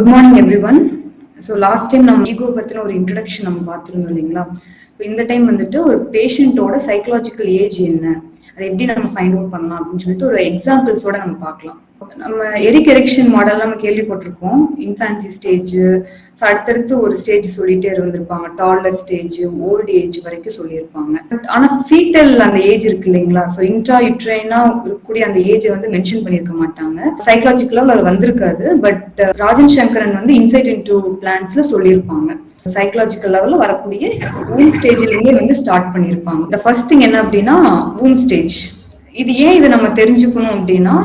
Good morning everyone. So last time நம்ம ego பத்தின ஒரு இன்ட்ரோடக்ஷன் நம்ம பார்த்திருந்தோம் இல்லைங்களா? ஸோ இந்த டைம் வந்துட்டு ஒரு பேஷண்டோட சைக்கலாஜிக்கல் ஏஜ் என்ன, அதை எப்படி நம்ம ஃபைண்ட் அவுட் பண்ணலாம் அப்படின்னு சொல்லிட்டு ஒரு எக்ஸாம்பிள்ஸோட நம்ம பார்க்கலாம். நம்ம எரிக் எரெக்ஷன் மாடல் நம்ம கேள்விப்பட்டிருக்கோம். இன்ஃபான்சி ஸ்டேஜ், அடுத்தடுத்து ஒரு ஸ்டேஜ் சொல்லிட்டே இருந்திருப்பாங்க. டாலர் ஸ்டேஜ், ஓல்ட் ஏஜ் வரைக்கும் சொல்லியிருப்பாங்க. பட் ஆனா ஃபீட்டல் அந்த ஏஜ் இருக்கு இல்லைங்களா? ஸோ இன்ட்ரா யுட்ரைனா இருக்கக்கூடிய அந்த ஏஜை வந்து மென்ஷன் பண்ணியிருக்க மாட்டாங்க. சைக்கலாஜிக்கலா அது வந்திருக்காது. பட் ராஜன் சங்கரன் வந்து இன்சைட் இன்டு பிளான்ஸ்ல சொல்லியிருப்பாங்க. சைக்கலாஜிக்கல் லெவல்ல வரக்கூடிய வூம் ஸ்டேஜ்ல இருந்தே வந்து ஸ்டார்ட் பண்ணியிருப்பாங்க. இந்த ஃபர்ஸ்ட் திங் என்ன அப்படின்னா வூம் ஸ்டேஜ். இது ஏன் இதை நம்ம தெரிஞ்சுக்கணும் அப்படின்னா,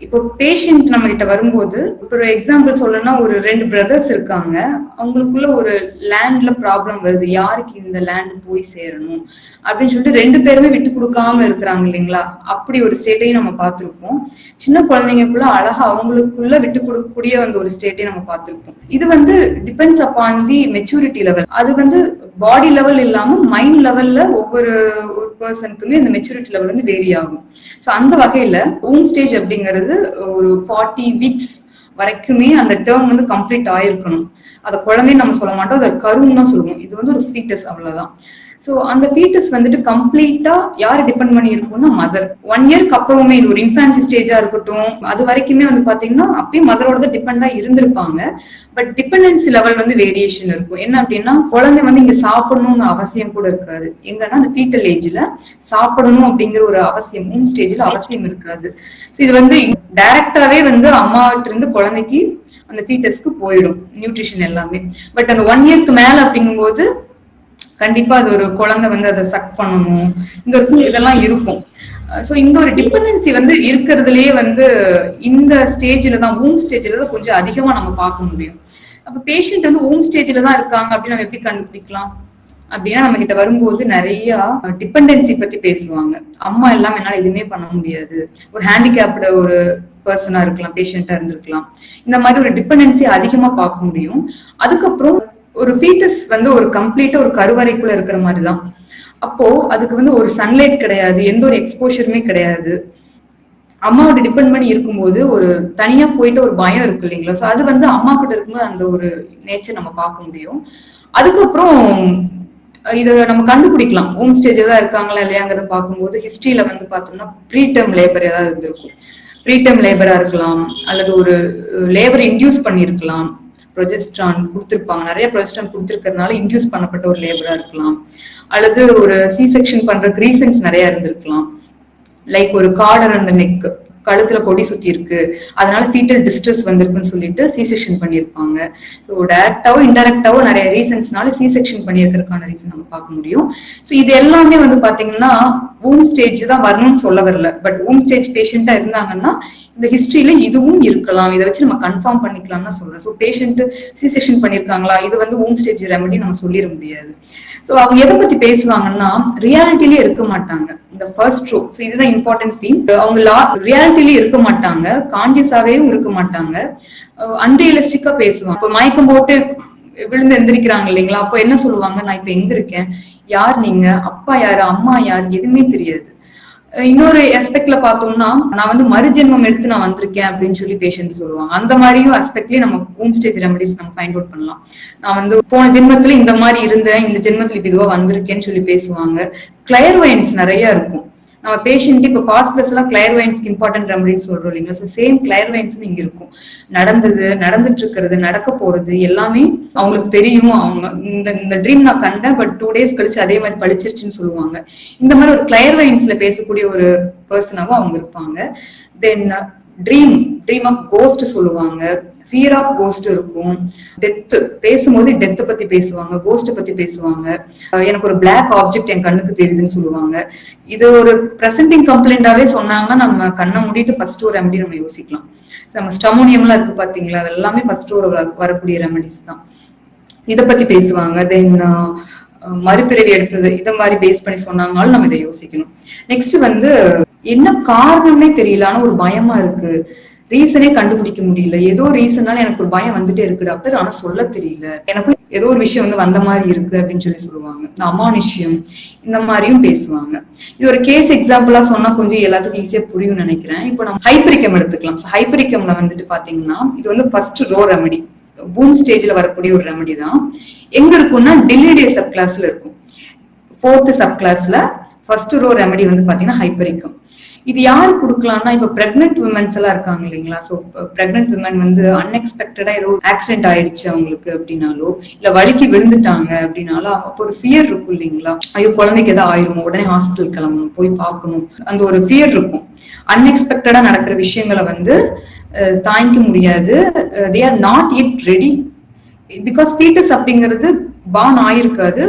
இப்போ பேஷண்ட் நம்ம கிட்ட வரும்போது, ஒரு எக்ஸாம்பிள் சொல்லணும்னா, ஒரு 2 பிரதர்ஸ் இருக்காங்க. அவங்களுக்குள்ள ஒரு லேண்ட்ல ப்ராப்ளம் வருது. யாருக்கு இந்த லேண்ட் போய் சேரணும் அப்படின்னு சொல்லிட்டு 2 பேருமே விட்டு கொடுக்காம இருக்கிறாங்க இல்லைங்களா? அப்படி ஒரு ஸ்டேட்டையும் நம்ம பார்த்திருப்போம். சின்ன குழந்தைங்களுக்குள்ள அழகா அவங்களுக்குள்ள விட்டு கொடுக்கக்கூடிய அந்த ஒரு ஸ்டேட்டையும் நம்ம பார்த்திருப்போம். இது வந்து டிபெண்ட்ஸ் அப்பான் தி மெச்சூரிட்டி லெவல். அது வந்து பாடி லெவல் இல்லாம மைண்ட் லெவல்ல ஒவ்வொரு பர்சனுக்குமே இந்த மெச்சூரிட்டி லெவல் வந்து வேரி ஆகும். ஸோ அந்த வகையில வூம் ஸ்டேஜ் அப்படிங்கிறது ஒரு 40 வீக்ஸ் வரைக்குமே அந்த டேர்ம் வந்து கம்ப்ளீட் ஆயிருக்கணும். அதை குழந்தைன்னு நம்ம சொல்ல மாட்டோம், அதை கருன்னு தான் சொல்லுவோம். இது வந்து ஒரு ஃபீட்டஸ், அவ்வளவுதான். ஸோ அந்த ஃபீட்டஸ் வந்துட்டு கம்ப்ளீட்டா யாரு டிபெண்ட் பண்ணி இருக்கும்னா மதர். 1 இயர்க்கு அப்புறமே இது ஒரு இன்ஃபான்சி ஸ்டேஜா இருக்கட்டும், அது வரைக்குமே வந்து பாத்தீங்கன்னா அப்பயும் மதரோட தான் டிபெண்டா இருந்திருப்பாங்க. பட் டிபெண்டன்சி லெவல் வந்து வேரியேஷன் இருக்கும். என்ன அப்படின்னா, குழந்தை வந்து இங்க சாப்பிடணும்னு அவசியம் கூட இருக்காது. எங்கன்னா அந்த ஃபீட்டல் ஏஜ்ல சாப்பிடணும் அப்படிங்கிற ஒரு அவசியம் வூம் ஸ்டேஜ்ல அவசியம் இருக்காது. ஸோ இது வந்து டைரக்டாவே வந்து அம்மாவிட்ட இருந்து குழந்தைக்கு அந்த ஃபீட்டஸ்க்கு போயிடும் நியூட்ரிஷன் எல்லாமே. பட் அந்த 1 இயர்க்கு மேல அப்படிங்கும்போது கண்டிப்பா அது ஒரு குழந்தை வந்து அதை சக் பண்ணணும், இங்க இதெல்லாம் இருக்கும். ஸோ இந்த ஒரு டிபெண்டன்சி வந்து இருக்கிறதுலயே வந்து இந்த ஸ்டேஜ்ல தான், வூம் ஸ்டேஜ்ல தான் கொஞ்சம் அதிகமா நம்ம பார்க்க முடியும். அப்ப பேஷண்ட் வந்து வூம் ஸ்டேஜ்ல தான் இருக்காங்க அப்படின்னு நம்ம எப்படி கண்டுபிடிக்கலாம் அப்படின்னா, நம்ம கிட்ட வரும்போது நிறைய டிபெண்டன்சி பத்தி பேசுவாங்க. அம்மா எல்லாம் என்னால எதுவுமே பண்ண முடியாது, ஒரு ஹேண்டிகேப்டு ஒரு பர்சனா இருக்கலாம், பேஷண்டா இருந்திருக்கலாம். இந்த மாதிரி ஒரு டிபெண்டன்சி அதிகமா பார்க்க முடியும். அதுக்கப்புறம் ஒரு ஃபீட்டஸ் வந்து ஒரு கம்ப்ளீட்டா ஒரு கருவறைக்குள்ள இருக்கிற மாதிரிதான். அப்போ அதுக்கு வந்து ஒரு சன்லைட் கிடையாது, எந்த ஒரு எக்ஸ்போஷருமே கிடையாது. அம்மாவோட டிபெண்ட் பண்ணி இருக்கும்போது ஒரு தனியா போயிட்டு ஒரு பயம் இருக்கு இல்லைங்களா? ஸோ அது வந்து அம்மா கிட்ட இருக்கும்போது அந்த ஒரு நேச்சர் நம்ம பார்க்க முடியும். அதுக்கப்புறம் இதை நம்ம கண்டுபிடிக்கலாம் வூம் ஸ்டேஜ் தான் இருக்காங்களா இல்லையாங்கிறத பார்க்கும்போது, ஹிஸ்டரியில வந்து பார்த்தோம்னா ப்ரீடம் லேபர் ஏதாவது இருந்திருக்கும். ப்ரீடம் லேபரா இருக்கலாம், அல்லது ஒரு லேபர் இன்டியூஸ் பண்ணியிருக்கலாம். ப்ரொஜெஸ்ட்ரான் கொடுத்திருப்பாங்க, நிறைய ப்ரொஜெஸ்ட்ரான் கொடுத்திருக்கிறதுனால இன்டியூஸ் பண்ணப்பட்ட ஒரு லேபரா இருக்கலாம். அல்லது ஒரு சி செக்ஷன் பண்றதுக்கு ரீசன்ஸ் நிறைய இருந்திருக்கலாம். லைக் ஒரு கார்டர் அந்த நெக், கழுத்துல கொடி சுத்தி இருக்கு, அதனால ஃபீட்டல் டிஸ்ட்ரெஸ் வந்திருக்குன்னு சொல்லிட்டு சி செக்ஷன் பண்ணியிருப்பாங்க. ஸோ டைரக்டாவோ இன்டைரக்டாவோ நிறைய ரீசன்ஸ்னால சி செக்ஷன் பண்ணியிருக்கிறதுக்கான ரீசன் நம்ம பார்க்க முடியும். ஸோ இது எல்லாமே வந்து பாத்தீங்கன்னா வூம் ஸ்டேஜ் தான் வரணும்னு சொல்ல வரல. பட் வூம் ஸ்டேஜ் பேஷண்டா இருந்தாங்கன்னா இந்த ஹிஸ்டரியில இதுவும் இருக்கலாம், இதை வச்சு நம்ம கன்ஃபார்ம் பண்ணிக்கலாம் தான் சொல்றேன். ஸோ பேஷண்ட் சி செக்ஷன் பண்ணியிருக்காங்களா, இது வந்து வூம் ஸ்டேஜ் ரெமெடி நம்ம சொல்லிட முடியாது. ஸோ அவங்க எதை பத்தி பேசுவாங்கன்னா, ரியாலிட்டிலேயே இருக்க மாட்டாங்க இந்த ஃபர்ஸ்ட் ரோ. ஸோ இதுதான் இம்பார்ட்டன்ட் திங். அவங்க ரியாலிட்டிலேயே இருக்க மாட்டாங்க, கான்சியஸாவேவும் இருக்க மாட்டாங்க, அன்ரியலிஸ்டிக்கா பேசுவாங்க. இப்போ மயக்கம் போட்டு விழுந்து எந்திரிக்கிறாங்க இல்லைங்களா? அப்போ என்ன சொல்லுவாங்க, நான் இப்ப எங்க இருக்கேன், யார் நீங்க, அப்பா யாரு, அம்மா யார், எதுவுமே தெரியாது. இன்னொரு ஆஸ்பெக்ட்ல பார்த்தோம்னா, நான் வந்து மறுஜென்மம் எடுத்து நான் வந்திருக்கேன் அப்படின்னு சொல்லி பேஷண்ட் சொல்லுவாங்க. அந்த மாதிரியும் ஆஸ்பெக்ட்லயே நம்ம வூம் ஸ்டேஜ் ரெமடிஸ் நம்ம ஃபைண்ட் அவுட் பண்ணலாம். நான் வந்து போன ஜென்மத்துல இந்த மாதிரி இருந்தேன், இந்த ஜென்மத்துல இப்ப இதுவா வந்திருக்கேன்னு சொல்லி பேசுவாங்க. கிளையர்வைன்ஸ் நிறைய இருக்கும். நம்ம பேஷண்ட் இப்ப பாஸ்ட் பிளஸ் எல்லாம் கிளையர்வைன்ஸ்க்கு இம்பார்ட்டன்ட் ரெமடின்னு சொல்றோம் இல்லைங்களா? ஸோ சேம் கிளையர்வைன்ஸ் இங்க இருக்கும். நடந்தது, நடந்துட்டு இருக்கிறது, நடக்க போறது எல்லாமே அவங்களுக்கு தெரியும். அவங்க இந்த ட்ரீம் நான் கண்டேன், பட் 2 days கழிச்சு அதே மாதிரி பழிச்சிருச்சுன்னு சொல்லுவாங்க. இந்த மாதிரி ஒரு கிளையர்வைன்ஸ்ல பேசக்கூடிய ஒரு பர்சனாவும் அவங்க இருப்பாங்க. தென் ட்ரீம் ஆஃப் கோஸ்ட் சொல்லுவாங்க, ஃபியர் ஆஃப் கோஸ்ட் இருக்கும். டெத் பேசும்போது டெத்தை பத்தி பேசுவாங்க, கோஸ்ட் பத்தி பேசுவாங்க. எனக்கு ஒரு பிளாக் ஆப்ஜெக்ட் என் கண்ணுக்கு தெரியுதுன்னு சொல்லுவாங்க. இது ஒரு பிரசன்டிங் கம்ப்ளைண்டாவே சொன்னாங்கன்னா நம்ம கண்ணை மூடிட்டு ஃபர்ஸ்ட் ஒரு ரெமடி நம்ம யோசிக்கலாம். நம்ம ஸ்டமோனியம்லாம் இருக்கு பாத்தீங்களா, அது எல்லாமே ஃபர்ஸ்ட் ஒரு வரக்கூடிய ரெமடிஸ் தான். இதை பத்தி பேசுவாங்க. தென் மறுபிறவி எடுத்தது, இதை மாதிரி பேஸ் பண்ணி சொன்னாங்கனாலும் நம்ம இதை யோசிக்கணும். நெக்ஸ்ட் வந்து என்ன காரணம்னே தெரியல, ஆனா ஒரு பயமா இருக்கு, ரீசனே கண்டுபிடிக்க முடியல, ஏதோ ரீசனால எனக்கு ஒரு பயம் வந்துட்டே இருக்கு டாக்டர், ஆனா சொல்ல தெரியல, எனக்கு ஏதோ ஒரு விஷயம் வந்து வந்த மாதிரி இருக்கு அப்படின்னு சொல்லி சொல்லுவாங்க. இந்த அமானுஷ்யம் இந்த மாதிரியும் பேசுவாங்க. இது ஒரு கேஸ் எக்ஸாம்பிளா சொன்னா கொஞ்சம் எல்லாத்துக்கும் ஈஸியா புரியும் நினைக்கிறேன். இப்போ நம்ம ஹைப்பரிக்கம் எடுத்துக்கலாம். ஹைப்பரிக்கம்ல வந்துட்டு பாத்தீங்கன்னா இது வந்து ஃபர்ஸ்ட் ரோ ரெமடி. பூம் ஸ்டேஜ்ல வரக்கூடிய ஒரு ரெமடி தான். எங்க இருக்கும்னா டெலிடே சப் கிளாஸ்ல இருக்கும். 4th சப் கிளாஸ்ல ஃபர்ஸ்ட் ரோ ரெமடி வந்து பாத்தீங்கன்னா ஹைப்பரிக்கம். இது யாரு கொடுக்கலாம்னா இப்ப பிரெக்னென்ட் விமன்ஸ் எல்லாம் இருக்காங்க இல்லைங்களா. சோ பிரெக்னென்ட் விமன் வந்து அன்எக்ஸ்பெக்டடா ஏதோ ஆக்சிடென்ட் ஆயிடுச்சு அவங்களுக்கு அப்படின்னாலோ, இல்ல வலிக்கு விழுந்துட்டாங்க அப்படின்னாலும் அப்போ ஒரு ஃபியர் இருக்கும் இல்லைங்களா. ஐயோ குழந்தைக்கு ஏதோ ஆயிருமோ, உடனே ஹாஸ்பிட்டல் கிளம்பணும், போய் பார்க்கணும், அந்த ஒரு ஃபியர் இருக்கும். அன்எக்ஸ்பெக்டடா நடக்கிற விஷயங்களை வந்து தாங்கிக்க முடியாது. They are not yet ready because foetus அப்படிங்கிறது பார்ன் ஆயிருக்காது,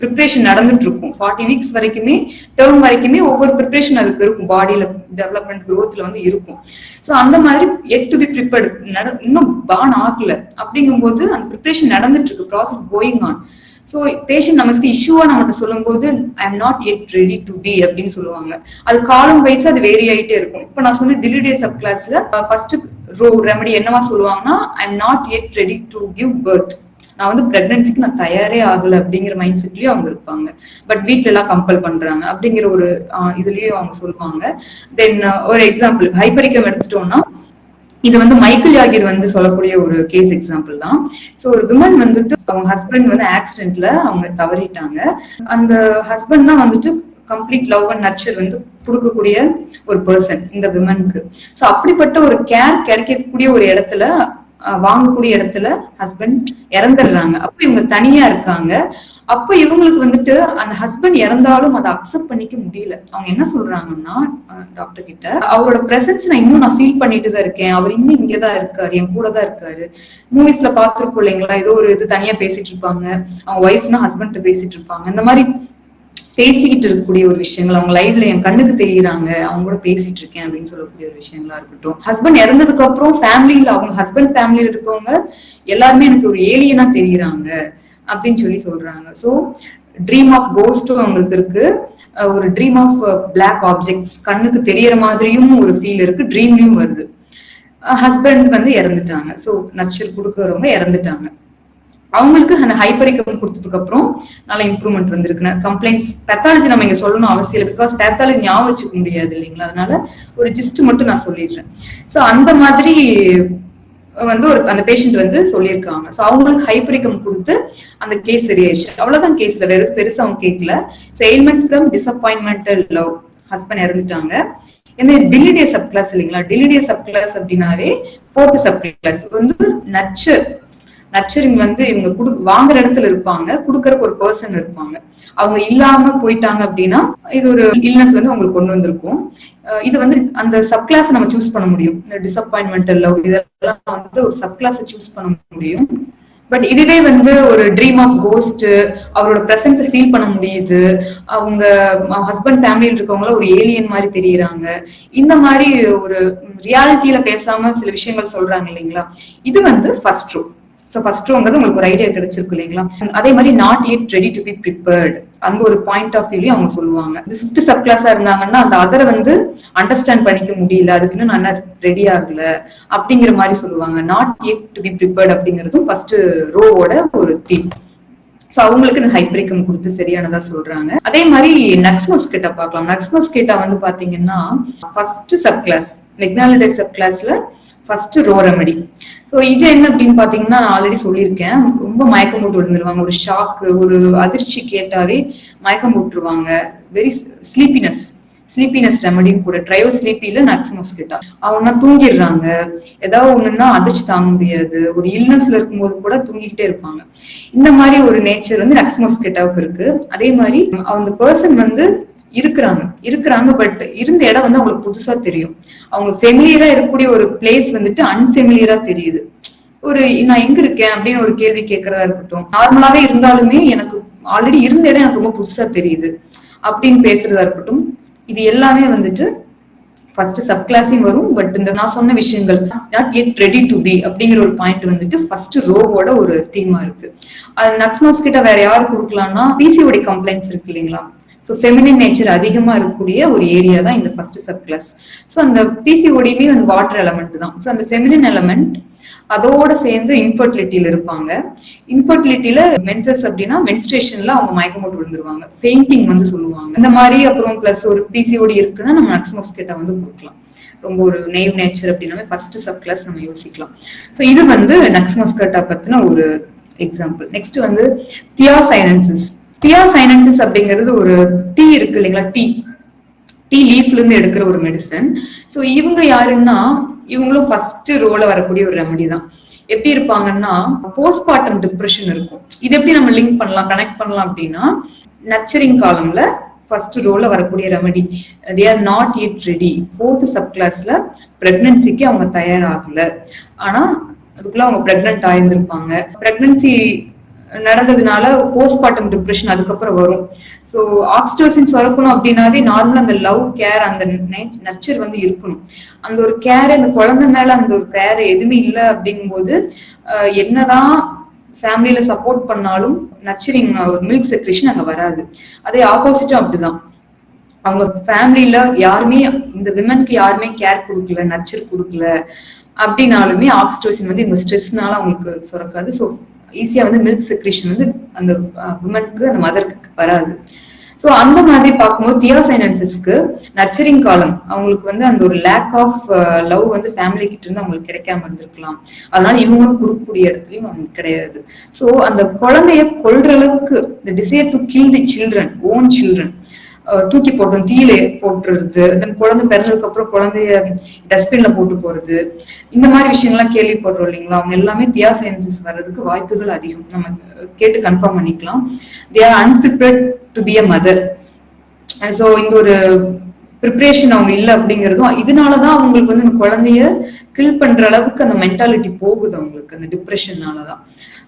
ப்ரிப்பரேஷன் நடந்துட்டு இருக்கும். 40 வீக்ஸ் வரைக்குமே, டேர்ம் வரைக்குமே ஒவ்வொரு ப்ரிப்பரேஷன் அதுக்கு இருக்கும், பாடியில டெவலப்மெண்ட் க்ரோத்ல வந்து இருக்கும். ஸோ அந்த மாதிரி எட் டு பி ப்ரிப்பேர்டு, இன்னும் பார்ன் ஆகல அப்படிங்கும்போது அந்த ப்ரிப்பரேஷன் நடந்துட்டு இருக்கு, process going on. So patient நம்மகிட்ட இஷ்யூவா நம்மகிட்ட சொல்லும் போது I am not yet ready to be அப்படின்னு சொல்லுவாங்க. அது காலம் வைஸ் அது வேரி ஆயிட்டே இருக்கும். இப்ப நான் சொன்ன டெலிடே சப் கிளாஸ்ல ஃபர்ஸ்ட் ரோ ரெமடி என்னவா சொல்லுவாங்கன்னா, ஐ am not yet ready to give birth, நான் வந்து பிரெக்னன்சிக்கு நான் தயாரே ஆகல அப்படிங்கிற மைண்ட் செட்லயும் அவங்க இருப்பாங்க. பட் வீட்ல எல்லாம் கம்பல் பண்றாங்க அப்படிங்கிற ஒரு இதுலயும் அவங்க சொல்லுவாங்க. தென் ஒரு எக்ஸாம்பிள் ஹைப்பரிக்கம் எடுத்துட்டோம்னா, இது வந்து மைக்கேல் யாகிர் வந்து சொல்லக்கூடிய ஒரு கேஸ் எக்ஸாம்பிள் தான். சோ ஒரு விமன் வந்துட்டு அவங்க ஹஸ்பண்ட் வந்து ஆக்சிடென்ட்ல அவங்க தவறிட்டாங்க. அந்த ஹஸ்பண்ட் தான் வந்துட்டு கம்ப்ளீட் லவ் அண்ட் நர்ச்சர் வந்து கொடுக்கக்கூடிய ஒரு பர்சன் இந்த விமனுக்கு. சோ அப்படிப்பட்ட ஒரு கேர் கிடைக்கக்கூடிய ஒரு இடத்துல, வாங்கக்கூடிய இடத்துல ஹஸ்பண்ட் இறந்துடுறாங்க. அப்ப இவங்க தனியா இருக்காங்க. அப்ப இவங்களுக்கு வந்துட்டு அந்த ஹஸ்பண்ட் இறந்தாலும் அதை அக்செப்ட் பண்ணிக்க முடியல. அவங்க என்ன சொல்றாங்கன்னா டாக்டர் கிட்ட, அவரோட பிரசன்ஸ் நான் இன்னும் நான் ஃபீல் பண்ணிட்டு தான் இருக்கேன், அவர் இன்னும் இங்கதான் இருக்காரு, என் கூட தான் இருக்காரு. மூவிஸ்ல பாத்துருக்கோம் இல்லைங்களா, ஏதோ ஒரு இது தனியா பேசிட்டு இருப்பாங்க, அவங்க ஒய்ஃப்னா ஹஸ்பண்ட் பேசிட்டு இருப்பாங்க, இந்த மாதிரி பேசிக்கிட்டு இருக்கக்கூடிய ஒரு விஷயங்கள் அவங்க லைவ்ல என் கண்ணுக்கு தெரியுறாங்க, அவங்க கூட பேசிட்டு இருக்கேன் அப்படின்னு சொல்லக்கூடிய ஒரு விஷயங்களா இருக்கட்டும். ஹஸ்பண்ட் இறந்ததுக்கு அப்புறம் ஃபேமிலியில அவங்க ஹஸ்பண்ட் ஃபேமிலியில இருக்கவங்க எல்லாருமே எனக்கு ஒரு ஏலியனா தெரியுறாங்க அப்படின்னு சொல்றாங்க. சோ ட்ரீம் ஆஃப் கோஸ்டும் அவங்களுக்கு இருக்கு, ஒரு ட்ரீம் ஆஃப் பிளாக் ஆப்ஜெக்ட்ஸ் கண்ணுக்கு தெரியற மாதிரியும் ஒரு ஃபீல் இருக்கு, ட்ரீம்லயும் வருது. ஹஸ்பண்ட் வந்து இறந்துட்டாங்க, சோ நர்ச்சர் கொடுக்கறவங்க இறந்துட்டாங்க. அவங்களுக்கு அந்த ஹைப்பரிக்கம் கொடுத்ததுக்கு அப்புறம் நல்ல இம்ப்ரூவ்மெண்ட் வந்திருக்கு. கம்ப்ளைண்ட்ஸ் பேத்தாலஜி நம்ம இங்க சொல்லணும் அவசியம் இல்லை, பிகாஸ் பேத்தாலஜி ஞாபகம் வச்சுக்க முடியாது இல்லைங்களா. அதனால ஒரு ஜிஸ்ட் மட்டும் நான் சொல்லிடுறேன். சோ அந்த மாதிரி வந்து ஒரு அந்த பேஷண்ட் வந்து சொல்லியிருக்காங்க. சோ அவங்களுக்கு ஹைப்பரிக்கம் கொடுத்து அந்த கேஸ் சரியாயிடுச்சு. அவ்வளவுதான், கேஸ்ல வேற பெருசா அவங்க கேட்கல. So ailments from disappointmental love, husband இறந்துட்டாங்க. ஏன்னா டெலிடே சப் கிளாஸ் இல்லைங்களா. டெலிடே சப் கிளாஸ் அப்படின்னாவே 4th சப் கிளாஸ் வந்து நர்ச்சரிங் வந்து இவங்க வாங்குற இடத்துல இருப்பாங்க, குடுக்கறக்கு ஒரு பர்சன் இருப்பாங்க. அவங்க இல்லாம போயிட்டாங்க அப்படின்னா இது ஒரு இல்னஸ் வந்து அவங்களுக்கு கொண்டு வந்திருக்கும். இது வந்து அந்த சப் கிளாஸ் நம்ம சூஸ் பண்ண முடியும். இந்த டிசப்பாயின்மெண்டல் லவ் இதெல்லாம் வந்து ஒரு சப் கிளாஸ் சூஸ் பண்ண முடியும். பட் இதுவே வந்து ஒரு ட்ரீம் ஆஃப் கோஸ்ட், அவரோட பிரசன்ஸை ஃபீல் பண்ண முடியுது, அவங்க ஹஸ்பண்ட் ஃபேமிலியில் இருக்கவங்கள ஒரு ஏலியன் மாதிரி தெரியுறாங்க, இந்த மாதிரி ஒரு ரியாலிட்டியில பேசாம சில விஷயங்கள் சொல்றாங்க இல்லைங்களா, இது வந்து ஃபர்ஸ்ட் ரோ. சோ ஃபர்ஸ்ட் ரோங்கிறது உங்களுக்கு ஒரு ஐடியா கிடைச்சிருக்கு இல்லைங்களா. அதே மாதிரி not yet ready to be prepared, அந்த ஒரு பாயிண்ட் ஆஃப் வியூலயும் அவங்க சொல்லுவாங்க. 5th சப் கிளாஸா இருந்தாங்கன்னா அந்த அதரை வந்து அண்டர்ஸ்டாண்ட் பண்ணிக்க முடியல, அதுக்குன்னு நான் ரெடி ஆகல அப்படிங்கிற மாதிரி சொல்லுவாங்க. Not yet to be prepared அப்படிங்கிறதும் ஃபர்ஸ்ட் ரோவோட ஒரு தீம். சோ அவங்களுக்கு இந்த ஹைப்பரிக்கம் கொடுத்து சரியானதா சொல்றாங்க. அதே மாதிரி நக்ஸ் மஸ்கிட்டா பார்க்கலாம். நக்ஸ் மஸ்கிட்டா வந்து பாத்தீங்கன்னா ஃபர்ஸ்ட் சப் கிளாஸ், மெக்னாலிடே சப் கிளாஸ்ல ஃபர்ஸ்ட் ரோ ரெமடி. சோ இது என்ன அப்படின்னு பாத்தீங்கன்னா, நான் ஆல்ரெடி சொல்லியிருக்கேன், ரொம்ப மயக்கம் போட்டு விழுந்துருவாங்க. ஒரு ஷாக்கு, ஒரு அதிர்ச்சி கேட்டாவே மயக்கம் போட்டுருவாங்க. வெரி ஸ்லீப்பினஸ் ரெமடியும் கூட. ட்ரைவோ ஸ்லீப்பில நக்ஸ் மஸ்கிட்டா அவங்க தூங்கிடுறாங்க. ஏதாவது ஒண்ணுன்னா அதிர்ச்சி தாங்க முடியாது, ஒரு இல்னஸ்ல இருக்கும்போது கூட தூங்கிக்கிட்டே இருப்பாங்க. இந்த மாதிரி ஒரு நேச்சர் வந்து நக்ஸ் மஸ்கிட்டாவுக்கு இருக்கு. அதே மாதிரி அந்த பர்சன் வந்து இருக்கிறாங்க பட் இருந்த இடம் வந்து அவங்களுக்கு புதுசா தெரியும். அவங்களுக்கு ஃபெமிலியரா இருக்கக்கூடிய ஒரு பிளேஸ் வந்துட்டு அன்ஃபெமிலியரா தெரியுது. ஒரு நான் எங்க இருக்கேன் அப்படின்னு ஒரு கேள்வி கேட்கறதா இருக்கட்டும், நார்மலாவே இருந்தாலுமே எனக்கு ஆல்ரெடி இருந்த இடம் எனக்கு ரொம்ப புதுசா தெரியுது அப்படின்னு பேசுறதா இருக்கட்டும், இது எல்லாமே வந்துட்டு ஃபர்ஸ்ட் சப் கிளாஸையும் வரும். பட் இந்த நான் சொன்ன விஷயங்கள் not yet ready to be அப்படிங்கிற ஒரு பாயிண்ட் வந்துட்டு ஃபர்ஸ்ட் ரோவோட ஒரு தீமா இருக்கு. அது நக்ஸ் மஸ்கிட்டா வேற யாரு கொடுக்கலாம்னா, பிசிஓடி கம்ப்ளைண்ட்ஸ் இருக்கு இல்லைங்களா. ஸோ ஃபெமினின் நேச்சர் அதிகமா இருக்கக்கூடிய ஒரு ஏரியா தான் இந்த ஃபர்ஸ்ட் சப் கிளாஸ். ஸோ அந்த பிசிஓடியுமே வந்து வாட்டர் எலமெண்ட் தான். ஸோ அந்த ஃபெமினின் எலமெண்ட் அதோட சேர்ந்து இன்ஃபர்டிலிட்டியில இருப்பாங்க. இன்ஃபர்டிலிட்டியில மென்சஸ் அப்படின்னா மென்ஸ்ட்ரேஷன்ல அவங்க மயக்கம் போட்டு விழுந்துருவாங்க, பெயிண்டிங் வந்து சொல்லுவாங்க. இந்த மாதிரி அப்புறம் பிளஸ் ஒரு பிசிஓடி இருக்குன்னா நம்ம நக்ஸ் மஸ்கிட்டா வந்து கொடுக்கலாம். ரொம்ப ஒரு நெய்வ் நேச்சர் அப்படின்னா ஃபர்ஸ்ட் சப் கிளாஸ் நம்ம யோசிக்கலாம். ஸோ இது வந்து நக்ஸ் மஸ்கட்டா பத்தின ஒரு எக்ஸாம்பிள். நெக்ஸ்ட் வந்து தியாசைனன்சிஸ். தியாசைனன்சிஸ் அப்படிங்கிறது ஒரு டீ இருக்கு இல்லைங்களா, டீ லீஃப்ல இருந்து எடுக்கிற ஒரு மெடிசன். ஸோ இவங்க யாருன்னா இவங்களும் ஃபர்ஸ்ட் ரோல வரக்கூடிய ஒரு ரெமடி தான். எப்படி இருப்பாங்கன்னா போஸ்ட்மார்ட்டம் டிப்ரெஷன் இருக்கும். இது எப்படி நம்ம லிங்க் பண்ணலாம், கனெக்ட் பண்ணலாம் அப்படின்னா நர்ச்சரிங் காலம்ல ஃபர்ஸ்ட் ரோல வரக்கூடிய remedy, they are not yet ready. 4th sub கிளாஸ்ல பிரெக்னன்சிக்கு அவங்க தயாராகல, ஆனா அதுக்குள்ள அவங்க பிரெக்னன்ட் ஆயிருந்திருப்பாங்க. பிரெக்னன்சி நடந்ததுனால போஸ்ட்மார்ட்டம் டிப்ரெஷன் அதுக்கப்புறம் வரும். ஸோ ஆக்சிடோசின் சுரக்கணும் அப்படின்னாவே நார்மலா அந்த லவ் கேர், அந்த நர்ச்சர் வந்து இருக்கணும். அந்த ஒரு கேர், அந்த குழந்தை மேல அந்த ஒரு கேர் எதுவுமே இல்லை அப்படிங்கும்போது என்னதான் ஃபேமிலியில சப்போர்ட் பண்ணாலும் நர்ச்சரிங் மில்க் செக்ரேஷன் அங்க வராது. அதே ஆப்போசிட்டும் அப்படிதான். அவங்க ஃபேமிலியில யாருமே, இந்த விமனுக்கு யாருமே கேர் கொடுக்கல, நர்ச்சர் கொடுக்கல அப்படின்னாலுமே ஆக்சிடோசின் வந்து இந்த ஸ்ட்ரெஸ்னால அவங்களுக்கு சுரக்காது. ஸோ ஈஸியா வந்து மில்க் செக்ரேஷன் வந்து அந்த விமனுக்கு, அந்த மதருக்கு வராது. ஸோ அந்த மாதிரி பார்க்கும்போது தியாசைனன்சிஸ்க்கு நர்ச்சரிங் காலம் அவங்களுக்கு வந்து அந்த ஒரு லேக் ஆஃப் லவ் வந்து ஃபேமிலி கிட்ட இருந்து அவங்களுக்கு கிடைக்காம இருந்திருக்கலாம். அதனால இவங்களும் கொடுக்கக்கூடிய இடத்துலயும் அவங்களுக்கு கிடையாது. ஸோ அந்த குழந்தைய கொல்ற அளவுக்கு இந்த desire to kill the children, own children, தூக்கி போட்டோம், தீயில போட்டுறது, தென் குழந்தை பிறந்ததுக்கு அப்புறம் குழந்தைய டஸ்ட்பின்ல போட்டு போறது, இந்த மாதிரி விஷயங்கள்லாம் கேள்விப்படுறோம் இல்லைங்களா. அவங்க எல்லாமே தியாசைனன்சிஸ் வர்றதுக்கு வாய்ப்புகள் அதிகம். நம்ம கேட்டு கன்ஃபார்ம் பண்ணிக்கலாம். They are unprepared to be a mother. So இந்த ஒரு ப்ரிப்பரேஷன் அவங்க இல்லை அப்படிங்கிறதும் இதனாலதான் அவங்களுக்கு வந்து இந்த குழந்தைய கில் பண்ற அளவுக்கு அந்த மென்டாலிட்டி போகுது அவங்களுக்கு, அந்த டிப்ரெஷன்னாலதான்.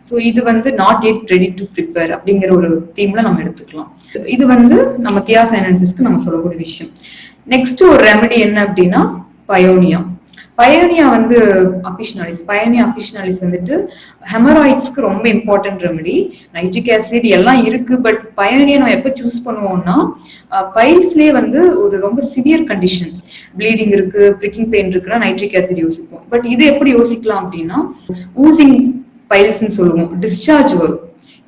ஸோ இது வந்து not yet ready to prepare அப்படிங்கிற ஒரு தீம்ல நம்ம எடுத்துக்கலாம். இது வந்து நம்ம தியாசைனன்சிஸ்க்கு நம்ம சொல்லக்கூடிய விஷயம். நெக்ஸ்ட் ஒரு ரெமெடி என்ன அப்படின்னா பயோனியா. பயோனியா வந்து அபிஷனாலிஸ், பயோனியா அபிஷனாலிஸ் வந்துட்டு ஹெமராய்ட்ஸ்க்கு ரொம்ப இம்பார்ட்டன்ட் ரெமெடி. நைட்ரிக் ஆசிட் எல்லாம் இருக்கு, பட் பயோனியா நம்ம எப்ப சூஸ் பண்ணுவோம்னா பைல்ஸ்லயே வந்து ஒரு ரொம்ப சிவியர் கண்டிஷன், ப்ளீடிங் இருக்கு, பிரிக்கிங் பெயின் இருக்குன்னா நைட்ரிக் ஆசிட் யோசிப்போம். பட் இது எப்படி யோசிக்கலாம் அப்படின்னா ஊசிங் பைல்ஸ்ன்னு சொல்லுவோம், டிஸ்சார்ஜ் வரும்.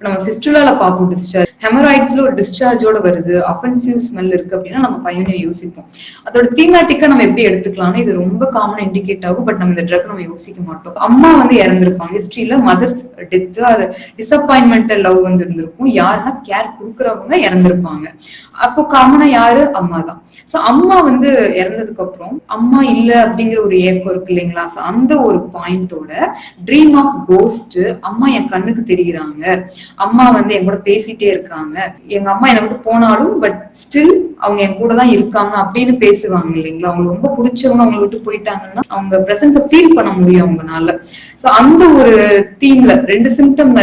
நம்ம ஃபிஸ்டுலால பார்ப்போம் டிஸ்சார்ஜ், ஹெமராய்ட்ஸ்ல ஒரு டிஸ்சார்ஜோட வருது, அஃபென்சிவ் ஸ்மெல் இருக்கு அப்படின்னா நம்ம பயோனியா யோசிப்போம். அதோட தீமேட்டிக்கா நம்ம எப்படி எடுத்துக்கலாம்னா இது ரொம்ப காமனா இண்டிகேட் ஆகும், பட் நம்ம இந்த ட்ரக் நம்ம யோசிக்க மாட்டோம். அம்மா வந்து இறந்திருப்பாங்க, ஹிஸ்டரியில மதர்ஸ் டெத் ஆர் டிசப்பாயின்மெண்டல் லவ் வந்து இருந்திருக்கும். யாருன்னா கேர் கொடுக்குறவங்க இறந்திருப்பாங்க. அப்போ காமனா யாரு, அம்மா தான். சோ அம்மா வந்து இறந்ததுக்கு அப்புறம் அம்மா இல்ல அப்படிங்கிற ஒரு ஏக்கம் இருக்கு இல்லைங்களா. சோ அந்த ஒரு பாயிண்டோட ட்ரீம் ஆஃப் கோஸ்ட், அம்மா என் கண்ணுக்கு தெரிகிறாங்க, அம்மா வந்து என் கூட பேசிட்டே இருக்காங்க, எங்க அம்மா என்னை விட்டு போனாலும் பட் ஸ்டில் அவங்க என் கூட தான் இருக்காங்க அப்படின்னு பேசுவாங்க இல்லைங்களா. அவங்களுக்கு ரொம்ப பிடிச்சவங்க அவங்களை விட்டு போயிட்டாங்கன்னா அவங்க பிரசன்ஸை ஃபீல் பண்ண முடியும் அவங்கனால. சோ அந்த ஒரு தீம்ல ரெண்டு சிம்டம்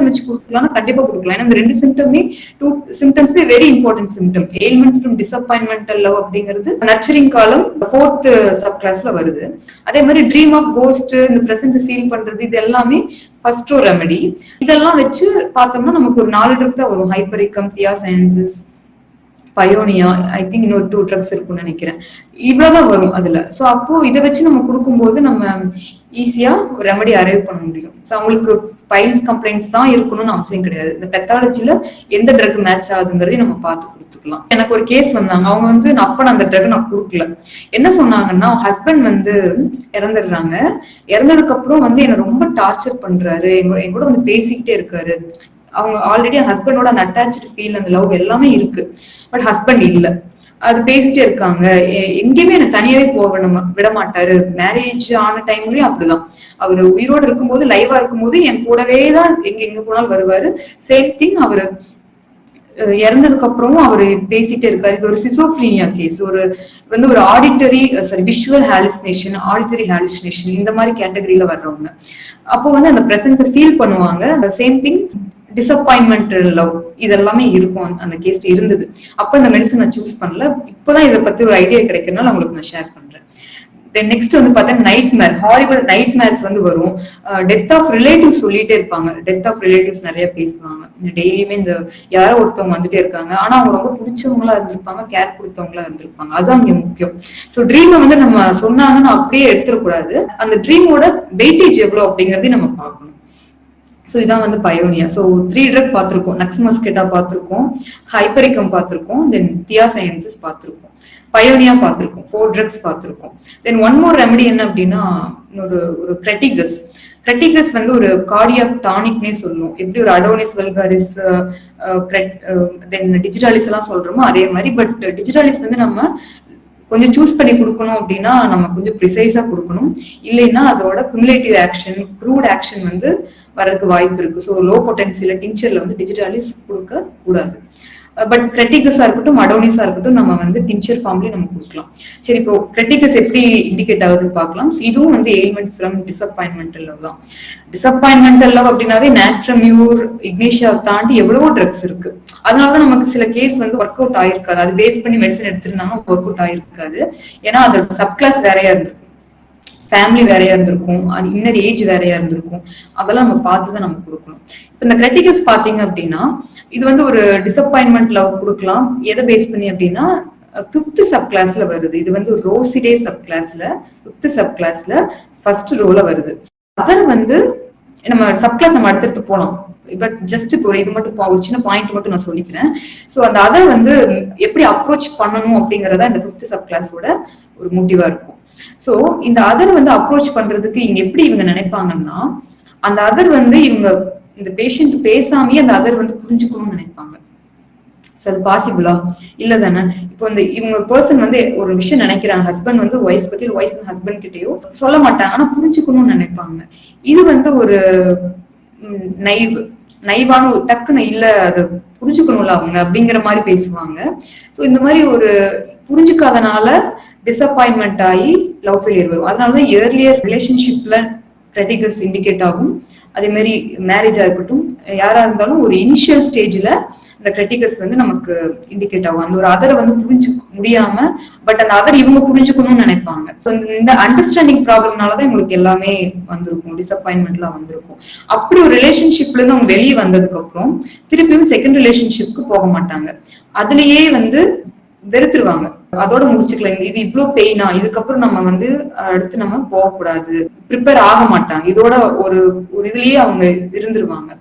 வச்சு கொடுக்கலாம்னா கண்டிப்பா கொடுக்கலாம். ஏன்னா இந்த ரெண்டு சிம்டமே, டூ சிம்டம்ஸ்மே very important symptom. Ailments from disappointmental love அப்படிங்கிறது நர்ச்சரிங் காலம் 4th சப் கிளாஸ்ல வருது. அதே மாதிரி ட்ரீம் ஆஃப் கோஸ்ட், இந்த பிரசன்ஸ் ஃபீல் பண்றது, இது எல்லாமே ஃபர்ஸ்ட் ரெமெடி. இதெல்லாம் வச்சு பார்த்தோம்னா நமக்கு ஒரு 4 ட்ரக் தான் வரும். ஹைப்பரிக்கம், தியாசைனன்சிஸ், பயோனியா, ஐ திங்க் இன்னொரு 2 ட்ரக்ஸ் இருக்கும்னு நினைக்கிறேன். இவ்வளவுதான் வரும் அதுல. சோ அப்போ இதை வச்சு நம்ம கொடுக்கும்போது நம்ம ஈஸியா ரெமெடி அரைவ் பண்ண முடியும். சோ அவங்களுக்கு பைல்ஸ் கம்ப்ளைண்ட்ஸ் தான் இருக்கணும்னு அவசியம் கிடையாது. இந்த பெத்தாலஜில எந்த ட்ரக் மேட்ச் ஆகுதுங்கிறதையும் நம்ம பார்த்து கொடுத்துக்கலாம். எனக்கு ஒரு கேஸ் வந்தாங்க, அவங்க வந்து அப்ப அந்த ட்ரக் நான் கொடுக்கல. என்ன சொன்னாங்கன்னா ஹஸ்பண்ட் வந்து இறந்துடுறாங்க, இறந்ததுக்கு அப்புறம் வந்து என்ன ரொம்ப டார்ச்சர் பண்றாரு, என் கூட வந்து பேசிக்கிட்டே இருக்காரு. அவங்க ஆல்ரெடி ஹஸ்பண்டோட அந்த அட்டாச்சு ஃபீல், அந்த லவ் எல்லாமே இருக்கு, பட் ஹஸ்பண்ட் இல்ல. அது பேசிட்டே இருக்காங்க, எங்கேயுமே என்ன தனியாவே விட மாட்டாரு. மேரேஜ் ஆன டைம்லயும் அப்படிதான், அவரு உயிரோடு இருக்கும்போது, லைவா இருக்கும்போது என் கூடவே தான் எங்க போனாலும் வருவாரு. சேம் திங் அவரு இறந்ததுக்கு அப்புறமும் அவரு பேசிட்டே இருக்காரு. இது ஒரு சிசோஃப்ரீனியா கேஸ், ஒரு வந்து ஒரு விஷுவல் ஹாலுசினேஷன், ஆடிட்டரி ஹாலுசினேஷன், இந்த மாதிரி கேட்டகரியில வர்றவங்க. அப்போ வந்து அந்த பிரசன்ஸை ஃபீல் பண்ணுவாங்க. அந்த சேம் திங் டிசப்பாயின்மெண்டல் லவ் இதெல்லாமே இருக்கும். அந்த கேஸ் இருந்தது. அப்ப இந்த மெடிசன் நான் சூஸ் பண்ணல. இப்பதான் இதை பத்தி ஒரு ஐடியா கிடைக்கிறதுனால உங்களுக்கு நான் ஷேர் பண்றேன். நெக்ஸ்ட் வந்து பார்த்தா நைட்மேர், ஹாரிபிள் நைட்மேர்ஸ் வந்து வரும். டெத் ஆஃப் ரிலேட்டிவ்ஸ் சொல்லிட்டே இருப்பாங்க. டெத் ஆஃப் ரிலேட்டிவ்ஸ் நிறைய பேசுவாங்க. டெய்லியுமே இந்த யாரோ ஒருத்தவங்க வந்துட்டே இருக்காங்க, ஆனா அவங்க ரொம்ப பிடிச்சவங்களா இருந்திருப்பாங்க, கேர் கொடுத்தவங்களா இருந்திருப்பாங்க. அதுதான் இங்க முக்கியம். ஸோ ட்ரீமை வந்து நம்ம சொன்னாங்கன்னு அப்படியே எடுத்துடக்கூடாது. அந்த ட்ரீமோட வெயிட்டேஜ் எவ்வளவு அப்படிங்கறதையும் நம்ம பார்க்கணும். ஸோ இதான் வந்து பயோனியா. ஸோ 3 ட்ரக் பார்த்திருக்கோம். நக்ஸ் மஸ்கெட்டா பார்த்திருக்கோம், ஹைப்பரிக்கம் பார்த்திருக்கோம், தென் தியாசைனன்சிஸ் பார்த்திருக்கோம். பயோனியா பார்த்திருக்கோம், 4 ட்ரக்ஸ் பார்த்திருக்கோம். தென் ஒன் மோர் ரெமெடி என்ன அப்படின்னா ஒரு கிரெட்டிகஸ். கிரெட்டிகஸ் வந்து ஒரு கார்டியாக் டானிக்னே சொல்லுவோம். எப்படி ஒரு அடோனிஸ் வல்காரிஸ் தென் டிஜிட்டாலிஸ் எல்லாம் சொல்றோமோ அதே மாதிரி. பட் டிஜிட்டாலிஸ் வந்து நம்ம கொஞ்சம் சூஸ் பண்ணி கொடுக்கணும் அப்படின்னா நம்ம கொஞ்சம் ப்ரிசைஸா கொடுக்கணும். இல்லைன்னா அதோட குமுலேட்டிவ் ஆக்ஷன், க்ரூட் ஆக்ஷன் வந்து வரதுக்கு வாய்ப்பு இருக்கு. ஸோ லோ பொட்டன்சியல டிஞ்சர்ல வந்து டிஜிட்டாலிஸ் கொடுக்க கூடாது. பட் கிரெட்டிகஸா இருக்கட்டும், அடோனிஸா இருக்கட்டும், நம்ம வந்து டிஞ்சர் ஃபார்ம்லயே நம்ம கொடுக்கலாம். சரி, இப்போ கிரெட்டிகஸ் எப்படி இண்டிகேட் ஆகுதுன்னு பார்க்கலாம். இதுவும் வந்து எலிமெண்ட்ஸ் ஃப்ரம் டிசப்பாயின்மெண்டல் லவ் தான். டிசப்பாயின்மெண்டல் லவ் அப்படின்னாவே நாட்ரமியூர், இக்னேஷியா தாண்டி எவ்வளவோ ட்ரக்ஸ் இருக்கு. அதனாலதான் நமக்கு சில கேஸ் வந்து ஒர்க் அவுட் ஆயிருக்காது. அது பேஸ் பண்ணி மெடிசன் எடுத்திருந்தாங்க, ஒர்க் அவுட் ஆயிருக்காது. ஏன்னா அதோட சப் கிளாஸ் வேறையா இருந்திருக்கும், ஃபேமிலி வேறையா இருந்திருக்கும், அது இன்னர் ஏஜ் வேறையா இருந்திருக்கும். அதெல்லாம் நம்ம பார்த்துதான் நம்ம கொடுக்கணும். இப்ப இந்த கிரெட்டிகஸ் பாத்தீங்க அப்படின்னா இது வந்து ஒரு டிசப்பாயின்மெண்ட் லவ் கொடுக்கலாம். எதை பேஸ் பண்ணி அப்படின்னா 5th சப் கிளாஸ்ல வருது. இது வந்து ரோசிடே சப் கிளாஸ்ல 5th சப் கிளாஸ்ல ஃபர்ஸ்ட் ரோல வருது. அதர் வந்து நம்ம சப் கிளாஸ் நம்ம அடுத்தடுத்து போலாம். இப்ப ஜஸ்ட் ஒரு இது மட்டும் ஒரு சின்ன பாயிண்ட் மட்டும் நான் சொல்லிக்கிறேன். சோ அந்த அதர் வந்து எப்படி அப்ரோச் பண்ணணும் அப்படிங்கறத இந்த 5th சப் கிளாஸோட ஒரு மோட்டிவா இருக்கும். சோ இந்த அதர் வந்து அப்ரோச் பண்றதுக்கு இங்க எப்படி இவங்க நினைப்பாங்கன்னா, அந்த அதர் வந்து இவங்க இந்த பேஷண்ட் பேசாமே அந்த அதர் வந்து புரிஞ்சுக்கணும்னு நினைப்பாங்க. சோ அது பாசிபிளா? இல்ல தானே. இப்போ இந்த இவங்க பர்சன் வந்து ஒரு விஷயம் நினைக்கிறாங்க, ஹஸ்பண்ட் வந்து ஒய்ஃப் பத்தி, ஒய்ஃப் ஹஸ்பண்ட் கிட்டயோ சொல்ல மாட்டாங்க, ஆனா புரிஞ்சுக்கணும்னு நினைப்பாங்க. இது வந்து ஒரு நைவான டக்குன்னு இல்ல அது புரிஞ்சுக்கணும்ல அவங்க அப்படிங்கிற மாதிரி பேசுவாங்க. சோ இந்த மாதிரி ஒரு புரிஞ்சுக்காதனால டிசப்பாயின்மெண்ட் ஆகி லவ் ஃபெயிலியர் வரும். அதனாலதான் ஏர்லியர் ரிலேஷன்ஷிப்ல கிரெட்டிகஸ் இண்டிகேட் ஆகும். அதே மாதிரி மேரேஜா இருக்கட்டும், யாரா இருந்தாலும் ஒரு இனிஷியல் ஸ்டேஜ்ல இந்த கிரெட்டிகஸ் வந்து நமக்கு இண்டிகேட் ஆகும். அந்த ஒரு அதரை வந்து புரிஞ்சுக்க முடியாம, பட் அந்த அதர் இவங்க புரிஞ்சுக்கணும்னு நினைப்பாங்க. இந்த அண்டர்ஸ்டாண்டிங் ப்ராப்ளம்னாலதான் உங்களுக்கு எல்லாமே வந்திருக்கும், டிசப்பாயின்மெண்ட்லாம் வந்திருக்கும். அப்படி ஒரு ரிலேஷன்ஷிப்ல இருந்து அவங்க வெளியே வந்ததுக்கு அப்புறம் திருப்பியும் செகண்ட் ரிலேஷன்ஷிப்க்கு போக மாட்டாங்க. அதுலயே வந்து வெறுத்துருவாங்க, அதோட முடிச்சுக்கலாம், இது இவ்வளவு பெயினா, இதுக்கப்புறம் நம்ம வந்து அடுத்து நம்ம போகக்கூடாது, ப்ரிப்பேர் ஆக மாட்டாங்க. இதோட ஒரு இதுலயே அவங்க இருந்துருவாங்க.